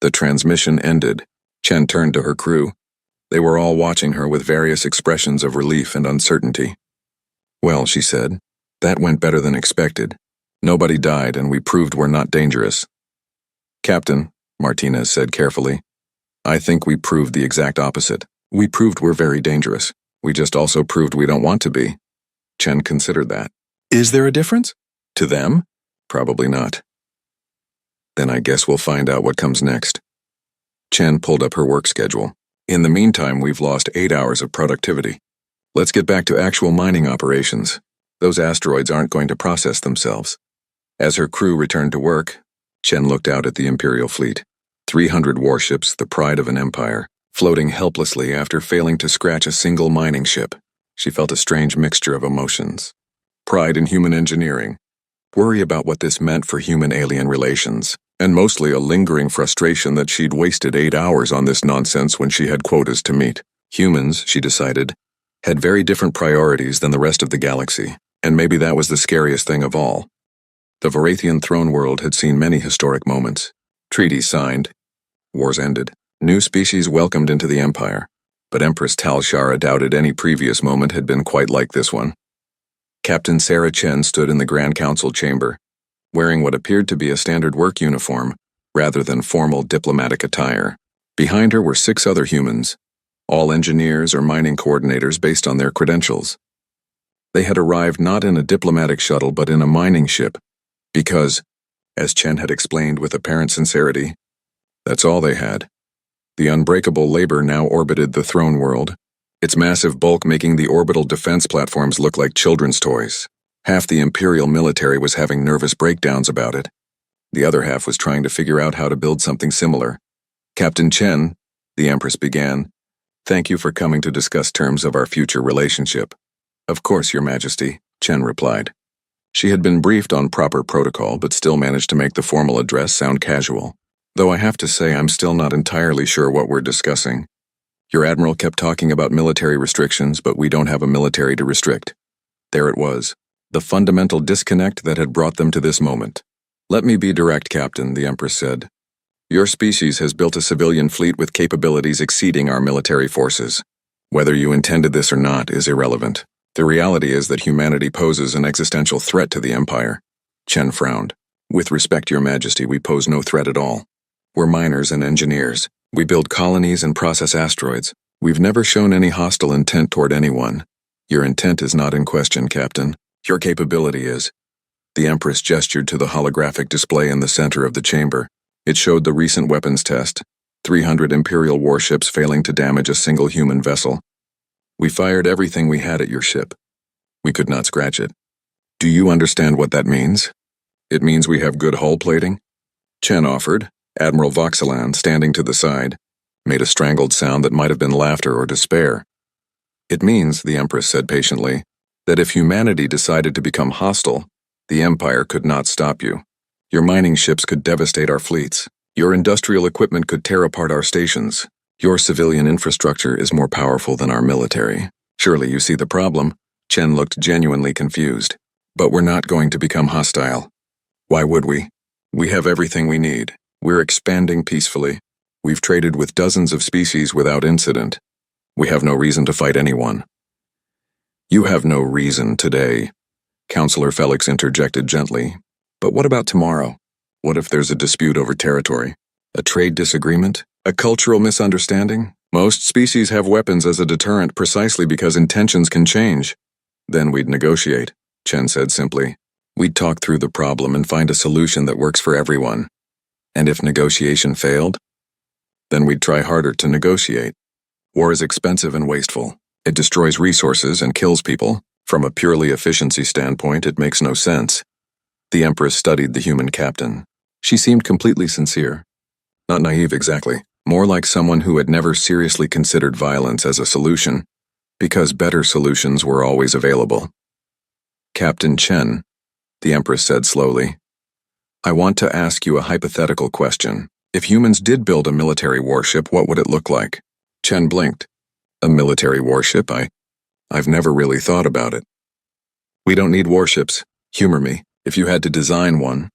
The transmission ended. Chen turned to her crew. They were all watching her with various expressions of relief and uncertainty. "Well," she said, "that went better than expected. Nobody died, and we proved we're not dangerous." "Captain," Martinez said carefully, "I think we proved the exact opposite. We proved we're very dangerous. We just also proved we don't want to be." Chen considered that. "Is there a difference? To them? Probably not." "Then I guess we'll find out what comes next." Chen pulled up her work schedule. "In the meantime, we've lost 8 hours of productivity. Let's get back to actual mining operations. Those asteroids aren't going to process themselves." As her crew returned to work, Chen looked out at the Imperial fleet. 300 warships, the pride of an empire, floating helplessly after failing to scratch a single mining ship. She felt a strange mixture of emotions. Pride in human engineering. Worry about what this meant for human-alien relations. and mostly a lingering frustration that she'd wasted 8 hours on this nonsense when she had quotas to meet. Humans, she decided, had very different priorities than the rest of the galaxy, and maybe that was the scariest thing of all. The Varathian throne world had seen many historic moments. Treaties signed, wars ended, new species welcomed into the Empire, but Empress Tal Shara doubted any previous moment had been quite like this one. Captain Sarah Chen stood in the Grand Council chamber, wearing what appeared to be a standard work uniform, rather than formal diplomatic attire. Behind her were 6 other humans, all engineers or mining coordinators based on their credentials. They had arrived not in a diplomatic shuttle but in a mining ship, because, as Chen had explained with apparent sincerity, that's all they had. The unbreakable labor now orbited the throne world, its massive bulk making the orbital defense platforms look like children's toys. Half the Imperial military was having nervous breakdowns about it. The other half was trying to figure out how to build something similar. Captain Chen, the Empress began, "Thank you for coming to discuss terms of our future relationship." "Of course, Your Majesty," Chen replied. She had been briefed on proper protocol but still managed to make the formal address sound casual. "Though I have to say I'm still not entirely sure what we're discussing. Your Admiral kept talking about military restrictions, but we don't have a military to restrict." There it was, the fundamental disconnect that had brought them to this moment. "Let me be direct, Captain," the Empress said. "Your species has built a civilian fleet with capabilities exceeding our military forces. Whether you intended this or not is irrelevant. The reality is that humanity poses an existential threat to the Empire." Chen frowned. "With respect, Your Majesty, we pose no threat at all. We're miners and engineers. We build colonies and process asteroids. We've never shown any hostile intent toward anyone. Your intent is not in question, Captain. Your capability is." The Empress gestured to the holographic display in the center of the chamber. It showed the recent weapons test, 300 Imperial warships failing to damage a single human vessel. "We fired everything we had at your ship. We could not scratch it. Do you understand what that means?" "It means we have good hull plating?" Chen offered. Admiral Voxelan, standing to the side, made a strangled sound that might have been laughter or despair. "It means," the Empress said patiently, "that if humanity decided to become hostile, the Empire could not stop you. Your mining ships could devastate our fleets. Your industrial equipment could tear apart our stations. Your civilian infrastructure is more powerful than our military. Surely you see the problem?" Chen looked genuinely confused. "But we're not going to become hostile. Why would we? We have everything we need. We're expanding peacefully. We've traded with dozens of species without incident. We have no reason to fight anyone." "You have no reason today," Councillor Felix interjected gently. "But what about tomorrow? What if there's a dispute over territory? A trade disagreement? A cultural misunderstanding? Most species have weapons as a deterrent precisely because intentions can change." "Then we'd negotiate," Chen said simply. "We'd talk through the problem and find a solution that works for everyone. And if negotiation failed, then we'd try harder to negotiate. War is expensive and wasteful. It destroys resources and kills people. From a purely efficiency standpoint, it makes no sense." The Empress studied the human captain. She seemed completely sincere. Not naive exactly, more like someone who had never seriously considered violence as a solution, because better solutions were always available. "Captain Chen," the Empress said slowly, "I want to ask you a hypothetical question. If humans did build a military warship, what would it look like?" Chen blinked. "A military warship? I've never really thought about it." "We don't need warships. Humor me. If you had to design one,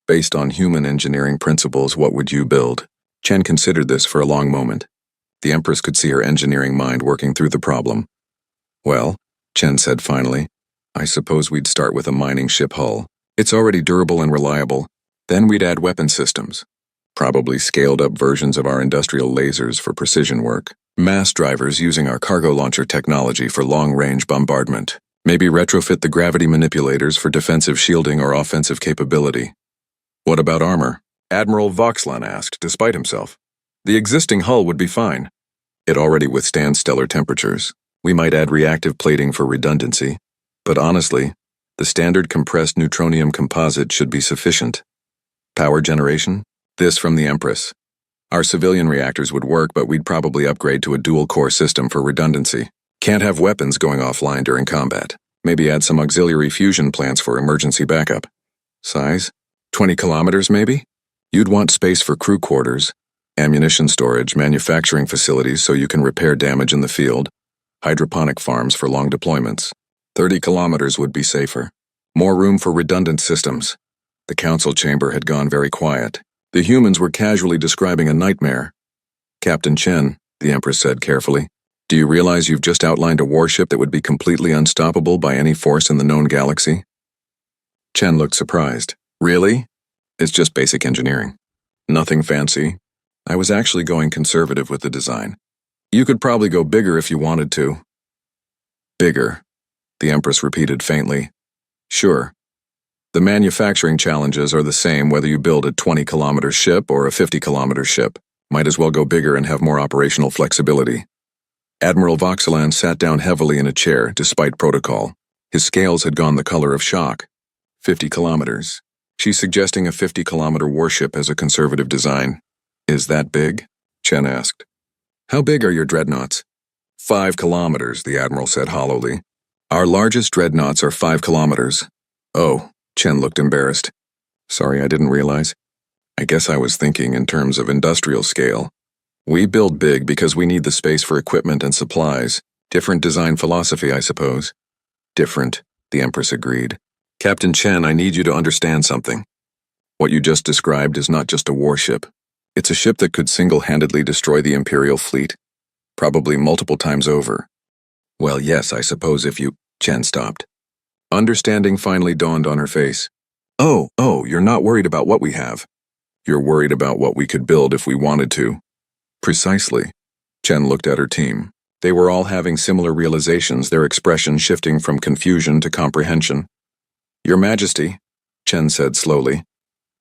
based on human engineering principles, what would you build?" Chen considered this for a long moment. The Empress could see her engineering mind working through the problem. "Well," Chen said finally, "I suppose we'd start with a mining ship hull. It's already durable and reliable. Then we'd add weapon systems. Probably scaled-up versions of our industrial lasers for precision work. Mass drivers using our cargo launcher technology for long-range bombardment. Maybe retrofit the gravity manipulators for defensive shielding or offensive capability." "What about armor?" Admiral Voxelan asked, despite himself. "The existing hull would be fine. It already withstands stellar temperatures. We might add reactive plating for redundancy. But honestly, the standard compressed neutronium composite should be sufficient." "Power generation?" This from the Empress. "Our civilian reactors would work, but we'd probably upgrade to a dual-core system for redundancy. Can't have weapons going offline during combat. Maybe add some auxiliary fusion plants for emergency backup. Size? 20 kilometers, maybe?" You'd want space for crew quarters, ammunition storage, manufacturing facilities so you can repair damage in the field, hydroponic farms for long deployments. 30 kilometers would be safer. More room for redundant systems. The council chamber had gone very quiet. The humans were casually describing a nightmare. Captain Chen, the Empress said carefully, do you realize you've just outlined a warship that would be completely unstoppable by any force in the known galaxy? Chen looked surprised. Really? It's just basic engineering. Nothing fancy. I was actually going conservative with the design. You could probably go bigger if you wanted to. Bigger, the Empress repeated faintly. Sure. The manufacturing challenges are the same whether you build a 20-kilometer ship or a 50-kilometer ship. Might as well go bigger and have more operational flexibility. Admiral Voxelan sat down heavily in a chair, despite protocol. His scales had gone the color of shock. 50 kilometers. She's suggesting a 50-kilometer warship as a conservative design. Is that big? Chen asked. How big are your dreadnoughts? 5 kilometers, the Admiral said hollowly. Our largest dreadnoughts are 5 kilometers. Oh, Chen looked embarrassed. Sorry, I didn't realize. I guess I was thinking in terms of industrial scale. We build big because we need the space for equipment and supplies. Different design philosophy, I suppose. Different, the Empress agreed. Captain Chen, I need you to understand something. What you just described is not just a warship. It's a ship that could single-handedly destroy the Imperial fleet. Probably multiple times over. Well, yes, I suppose if you... Chen stopped. Understanding finally dawned on her face. Oh, you're not worried about what we have. You're worried about what we could build if we wanted to. Precisely. Chen looked at her team. They were all having similar realizations, their expressions shifting from confusion to comprehension. Your Majesty, Chen said slowly,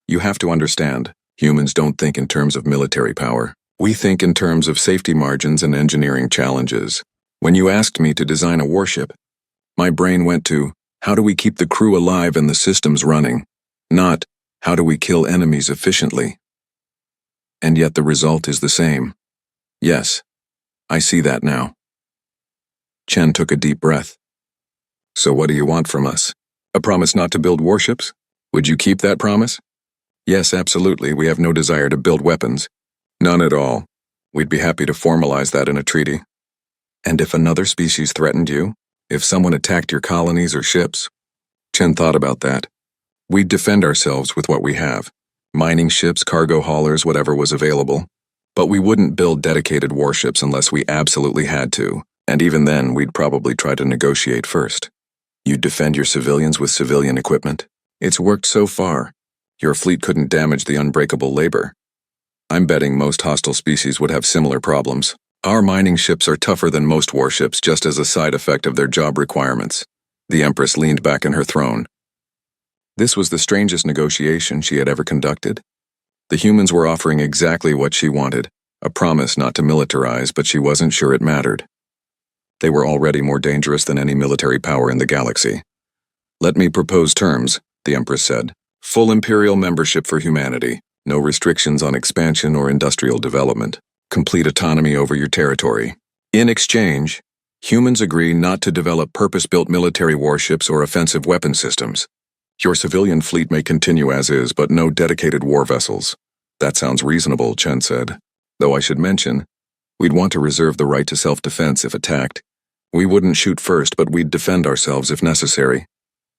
you have to understand, humans don't think in terms of military power. We think in terms of safety margins and engineering challenges. When you asked me to design a warship, my brain went to, how do we keep the crew alive and the systems running? Not, how do we kill enemies efficiently? And yet the result is the same. Yes, I see that now. Chen took a deep breath. So what do you want from us? A promise not to build warships? Would you keep that promise? Yes, absolutely. We have no desire to build weapons. None at all. We'd be happy to formalize that in a treaty. And if another species threatened you? If someone attacked your colonies or ships? Chen thought about that. We'd defend ourselves with what we have. Mining ships, cargo haulers, whatever was available. But we wouldn't build dedicated warships unless we absolutely had to, and even then we'd probably try to negotiate first. You'd defend your civilians with civilian equipment. It's worked so far. Your fleet couldn't damage the unbreakable labor. I'm betting most hostile species would have similar problems. Our mining ships are tougher than most warships just as a side effect of their job requirements. The Empress leaned back in her throne. This was the strangest negotiation she had ever conducted. The humans were offering exactly what she wanted, a promise not to militarize, but she wasn't sure it mattered. They were already more dangerous than any military power in the galaxy. Let me propose terms, the Empress said. Full Imperial membership for humanity, no restrictions on expansion or industrial development, complete autonomy over your territory. In exchange, humans agree not to develop purpose-built military warships or offensive weapon systems. Your civilian fleet may continue as is, but no dedicated war vessels. That sounds reasonable, Chen said. Though I should mention, we'd want to reserve the right to self-defense if attacked. We wouldn't shoot first, but we'd defend ourselves if necessary.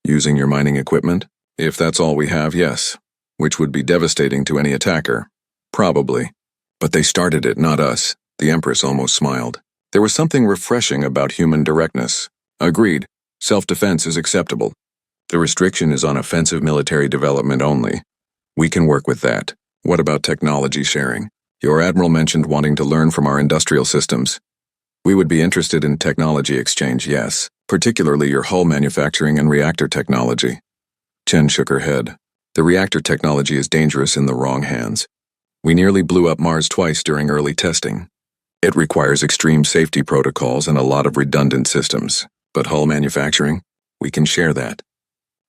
Using your mining equipment? If that's all we have, yes. Which would be devastating to any attacker. Probably. But they started it, not us. The Empress almost smiled. There was something refreshing about human directness. Agreed. Self-defense is acceptable. The restriction is on offensive military development only. We can work with that. What about technology sharing? Your Admiral mentioned wanting to learn from our industrial systems. We would be interested in technology exchange, yes, particularly your hull manufacturing and reactor technology. Chen shook her head. The reactor technology is dangerous in the wrong hands. We nearly blew up Mars twice during early testing. It requires extreme safety protocols and a lot of redundant systems. But hull manufacturing? We can share that.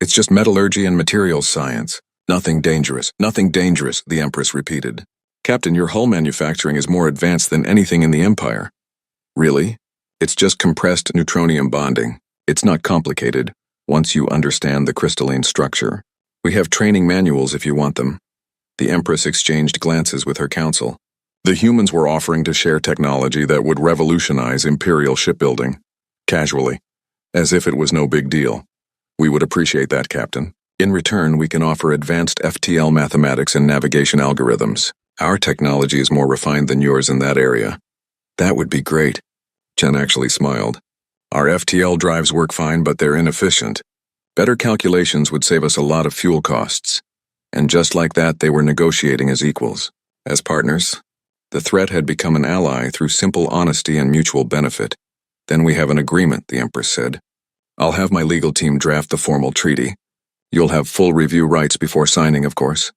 It's just metallurgy and materials science. Nothing dangerous, the Empress repeated. Captain, your hull manufacturing is more advanced than anything in the Empire. Really? It's just compressed neutronium bonding. It's not complicated, once you understand the crystalline structure. We have training manuals if you want them. The Empress exchanged glances with her council. The humans were offering to share technology that would revolutionize Imperial shipbuilding. Casually, as if it was no big deal. We would appreciate that, Captain. In return, we can offer advanced FTL mathematics and navigation algorithms. Our technology is more refined than yours in that area. That would be great. Chen actually smiled. Our FTL drives work fine, but they're inefficient. Better calculations would save us a lot of fuel costs. And just like that, they were negotiating as equals. As partners, the threat had become an ally through simple honesty and mutual benefit. Then we have an agreement, the Empress said. I'll have my legal team draft the formal treaty. You'll have full review rights before signing, of course.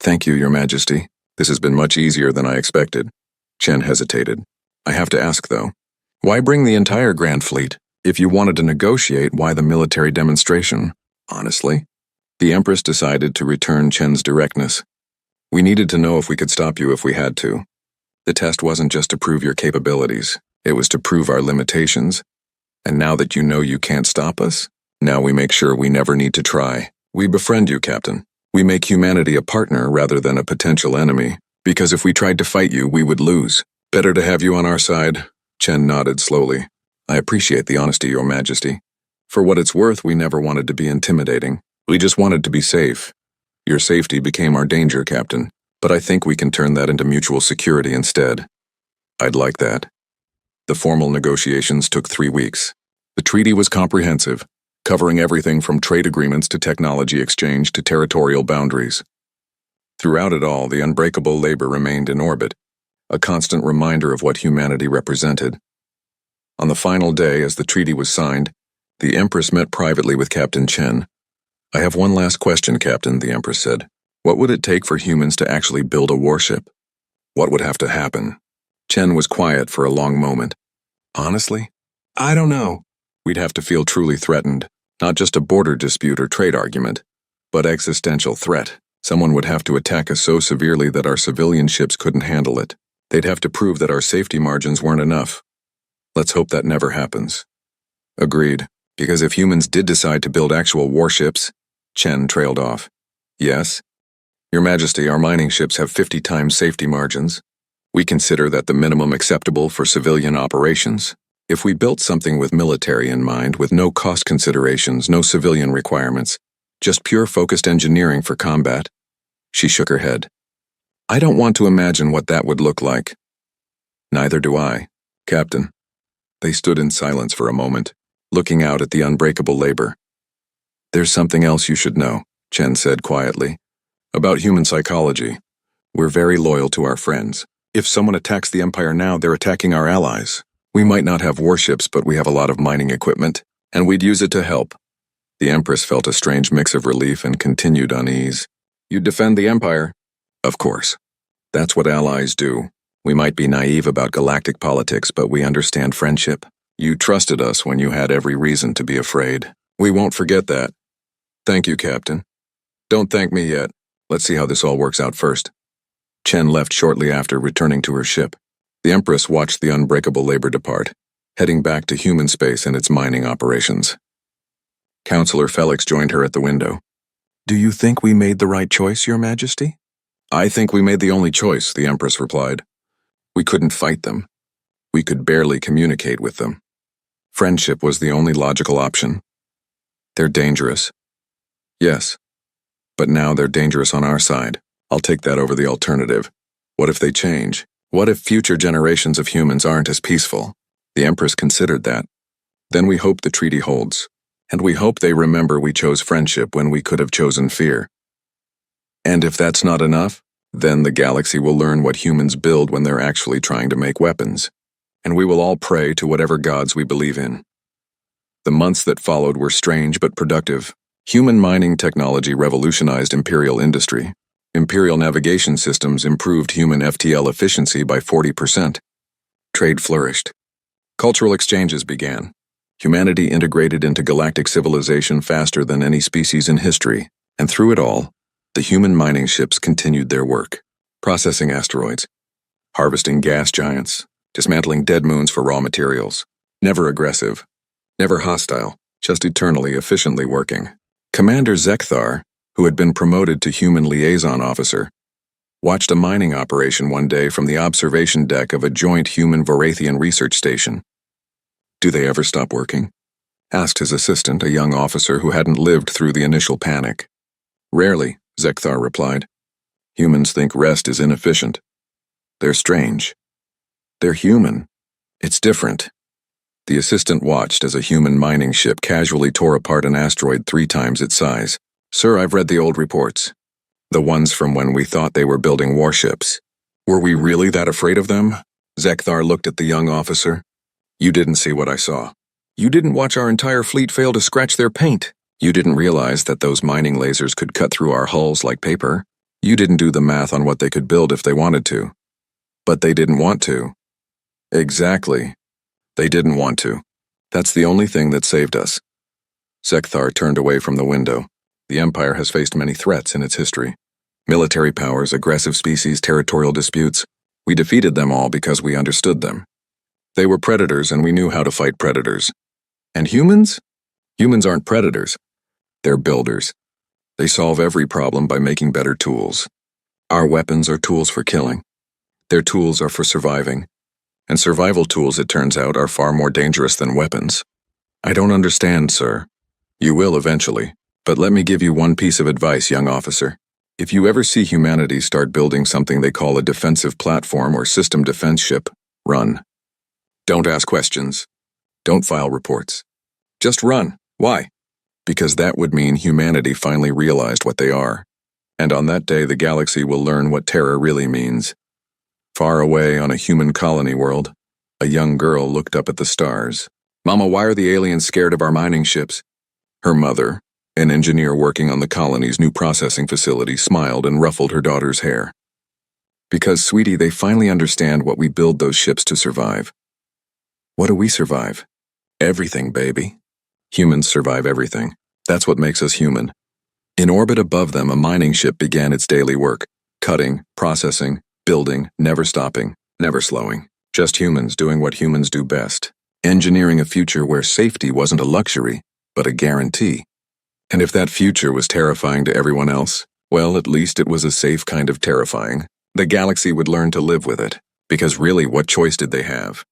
Thank you, Your Majesty. This has been much easier than I expected. Chen hesitated. I have to ask, though. Why bring the entire Grand Fleet? If you wanted to negotiate, why the military demonstration? Honestly, the Empress decided to return Chen's directness. We needed to know if we could stop you if we had to. The test wasn't just to prove your capabilities. It was to prove our limitations. And now that you know you can't stop us, now we make sure we never need to try. We befriend you, Captain. We make humanity a partner rather than a potential enemy. Because if we tried to fight you, we would lose. Better to have you on our side. Chen nodded slowly. I appreciate the honesty, Your Majesty. For what it's worth, we never wanted to be intimidating. We just wanted to be safe. Your safety became our danger, Captain. But I think we can turn that into mutual security instead. I'd like that. The formal negotiations took 3 weeks. The treaty was comprehensive, covering everything from trade agreements to technology exchange to territorial boundaries. Throughout it all, the unbreakable labor remained in orbit, a constant reminder of what humanity represented. On the final day, as the treaty was signed, the Empress met privately with Captain Chen. I have one last question, Captain, the Empress said. What would it take for humans to actually build a warship? What would have to happen? Chen was quiet for a long moment. Honestly, I don't know. We'd have to feel truly threatened, not just a border dispute or trade argument, but existential threat. Someone would have to attack us so severely that our civilian ships couldn't handle it. They'd have to prove that our safety margins weren't enough. Let's hope that never happens. Agreed, because if humans did decide to build actual warships, Chen trailed off. Yes? Your Majesty, our mining ships have 50 times safety margins. We consider that the minimum acceptable for civilian operations. If we built something with military in mind, with no cost considerations, no civilian requirements, just pure focused engineering for combat. She shook her head. I don't want to imagine what that would look like. Neither do I, Captain. They stood in silence for a moment, looking out at the unbreakable labor. There's something else you should know, Chen said quietly. About human psychology. We're very loyal to our friends. If someone attacks the Empire now, they're attacking our allies. We might not have warships, but we have a lot of mining equipment, and we'd use it to help. The Empress felt a strange mix of relief and continued unease. You'd defend the Empire? Of course. That's what allies do. We might be naive about galactic politics, but we understand friendship. You trusted us when you had every reason to be afraid. We won't forget that. Thank you, Captain. Don't thank me yet. Let's see how this all works out first. Chen left shortly after, returning to her ship. The Empress watched the unbreakable labor depart, heading back to human space and its mining operations. Counselor Felix joined her at the window. Do you think we made the right choice, Your Majesty? I think we made the only choice, the Empress replied. We couldn't fight them. We could barely communicate with them. Friendship was the only logical option. They're dangerous. Yes. But now they're dangerous on our side. I'll take that over the alternative. What if they change? What if future generations of humans aren't as peaceful? The Empress considered that. Then we hope the treaty holds. And we hope they remember we chose friendship when we could have chosen fear. And if that's not enough, then the galaxy will learn what humans build when they're actually trying to make weapons. And we will all pray to whatever gods we believe in. The months that followed were strange but productive. Human mining technology revolutionized Imperial industry. Imperial navigation systems improved human FTL efficiency by 40%. Trade flourished. Cultural exchanges began. Humanity integrated into galactic civilization faster than any species in history, and through it all, the human mining ships continued their work, processing asteroids, harvesting gas giants, dismantling dead moons for raw materials. Never aggressive, never hostile, just eternally efficiently working. Commander Zekthar, who had been promoted to human liaison officer, watched a mining operation one day from the observation deck of a joint human-Vorathian research station. "Do they ever stop working?" asked his assistant, a young officer who hadn't lived through the initial panic. "Rarely," Zekthar replied. "Humans think rest is inefficient. They're strange. They're human. It's different." The assistant watched as a human mining ship casually tore apart an asteroid 3 times its size. "Sir, I've read the old reports. The ones from when we thought they were building warships. Were we really that afraid of them?" Zekthar looked at the young officer. "You didn't see what I saw. You didn't watch our entire fleet fail to scratch their paint. You didn't realize that those mining lasers could cut through our hulls like paper. You didn't do the math on what they could build if they wanted to. But they didn't want to." "Exactly. They didn't want to. That's the only thing that saved us." Zekthar turned away from the window. The Empire has faced many threats in its history. Military powers, aggressive species, territorial disputes. We defeated them all because we understood them. They were predators and we knew how to fight predators. And humans? Humans aren't predators. They're builders. They solve every problem by making better tools. Our weapons are tools for killing. Their tools are for surviving. And survival tools, it turns out, are far more dangerous than weapons. "I don't understand, sir." "You will eventually. But let me give you one piece of advice, young officer. If you ever see humanity start building something they call a defensive platform or system defense ship, run. Don't ask questions. Don't file reports. Just run. Why? Because that would mean humanity finally realized what they are. And on that day, the galaxy will learn what terror really means." Far away on a human colony world, a young girl looked up at the stars. "Mama, why are the aliens scared of our mining ships?" Her mother, an engineer working on the colony's new processing facility, smiled and ruffled her daughter's hair. "Because, sweetie, they finally understand what we build those ships to survive." "What do we survive?" "Everything, baby. Humans survive everything. That's what makes us human." In orbit above them, a mining ship began its daily work. Cutting, processing, building, never stopping, never slowing. Just humans doing what humans do best. Engineering a future where safety wasn't a luxury, but a guarantee. And if that future was terrifying to everyone else, well, at least it was a safe kind of terrifying. The galaxy would learn to live with it, because really, what choice did they have?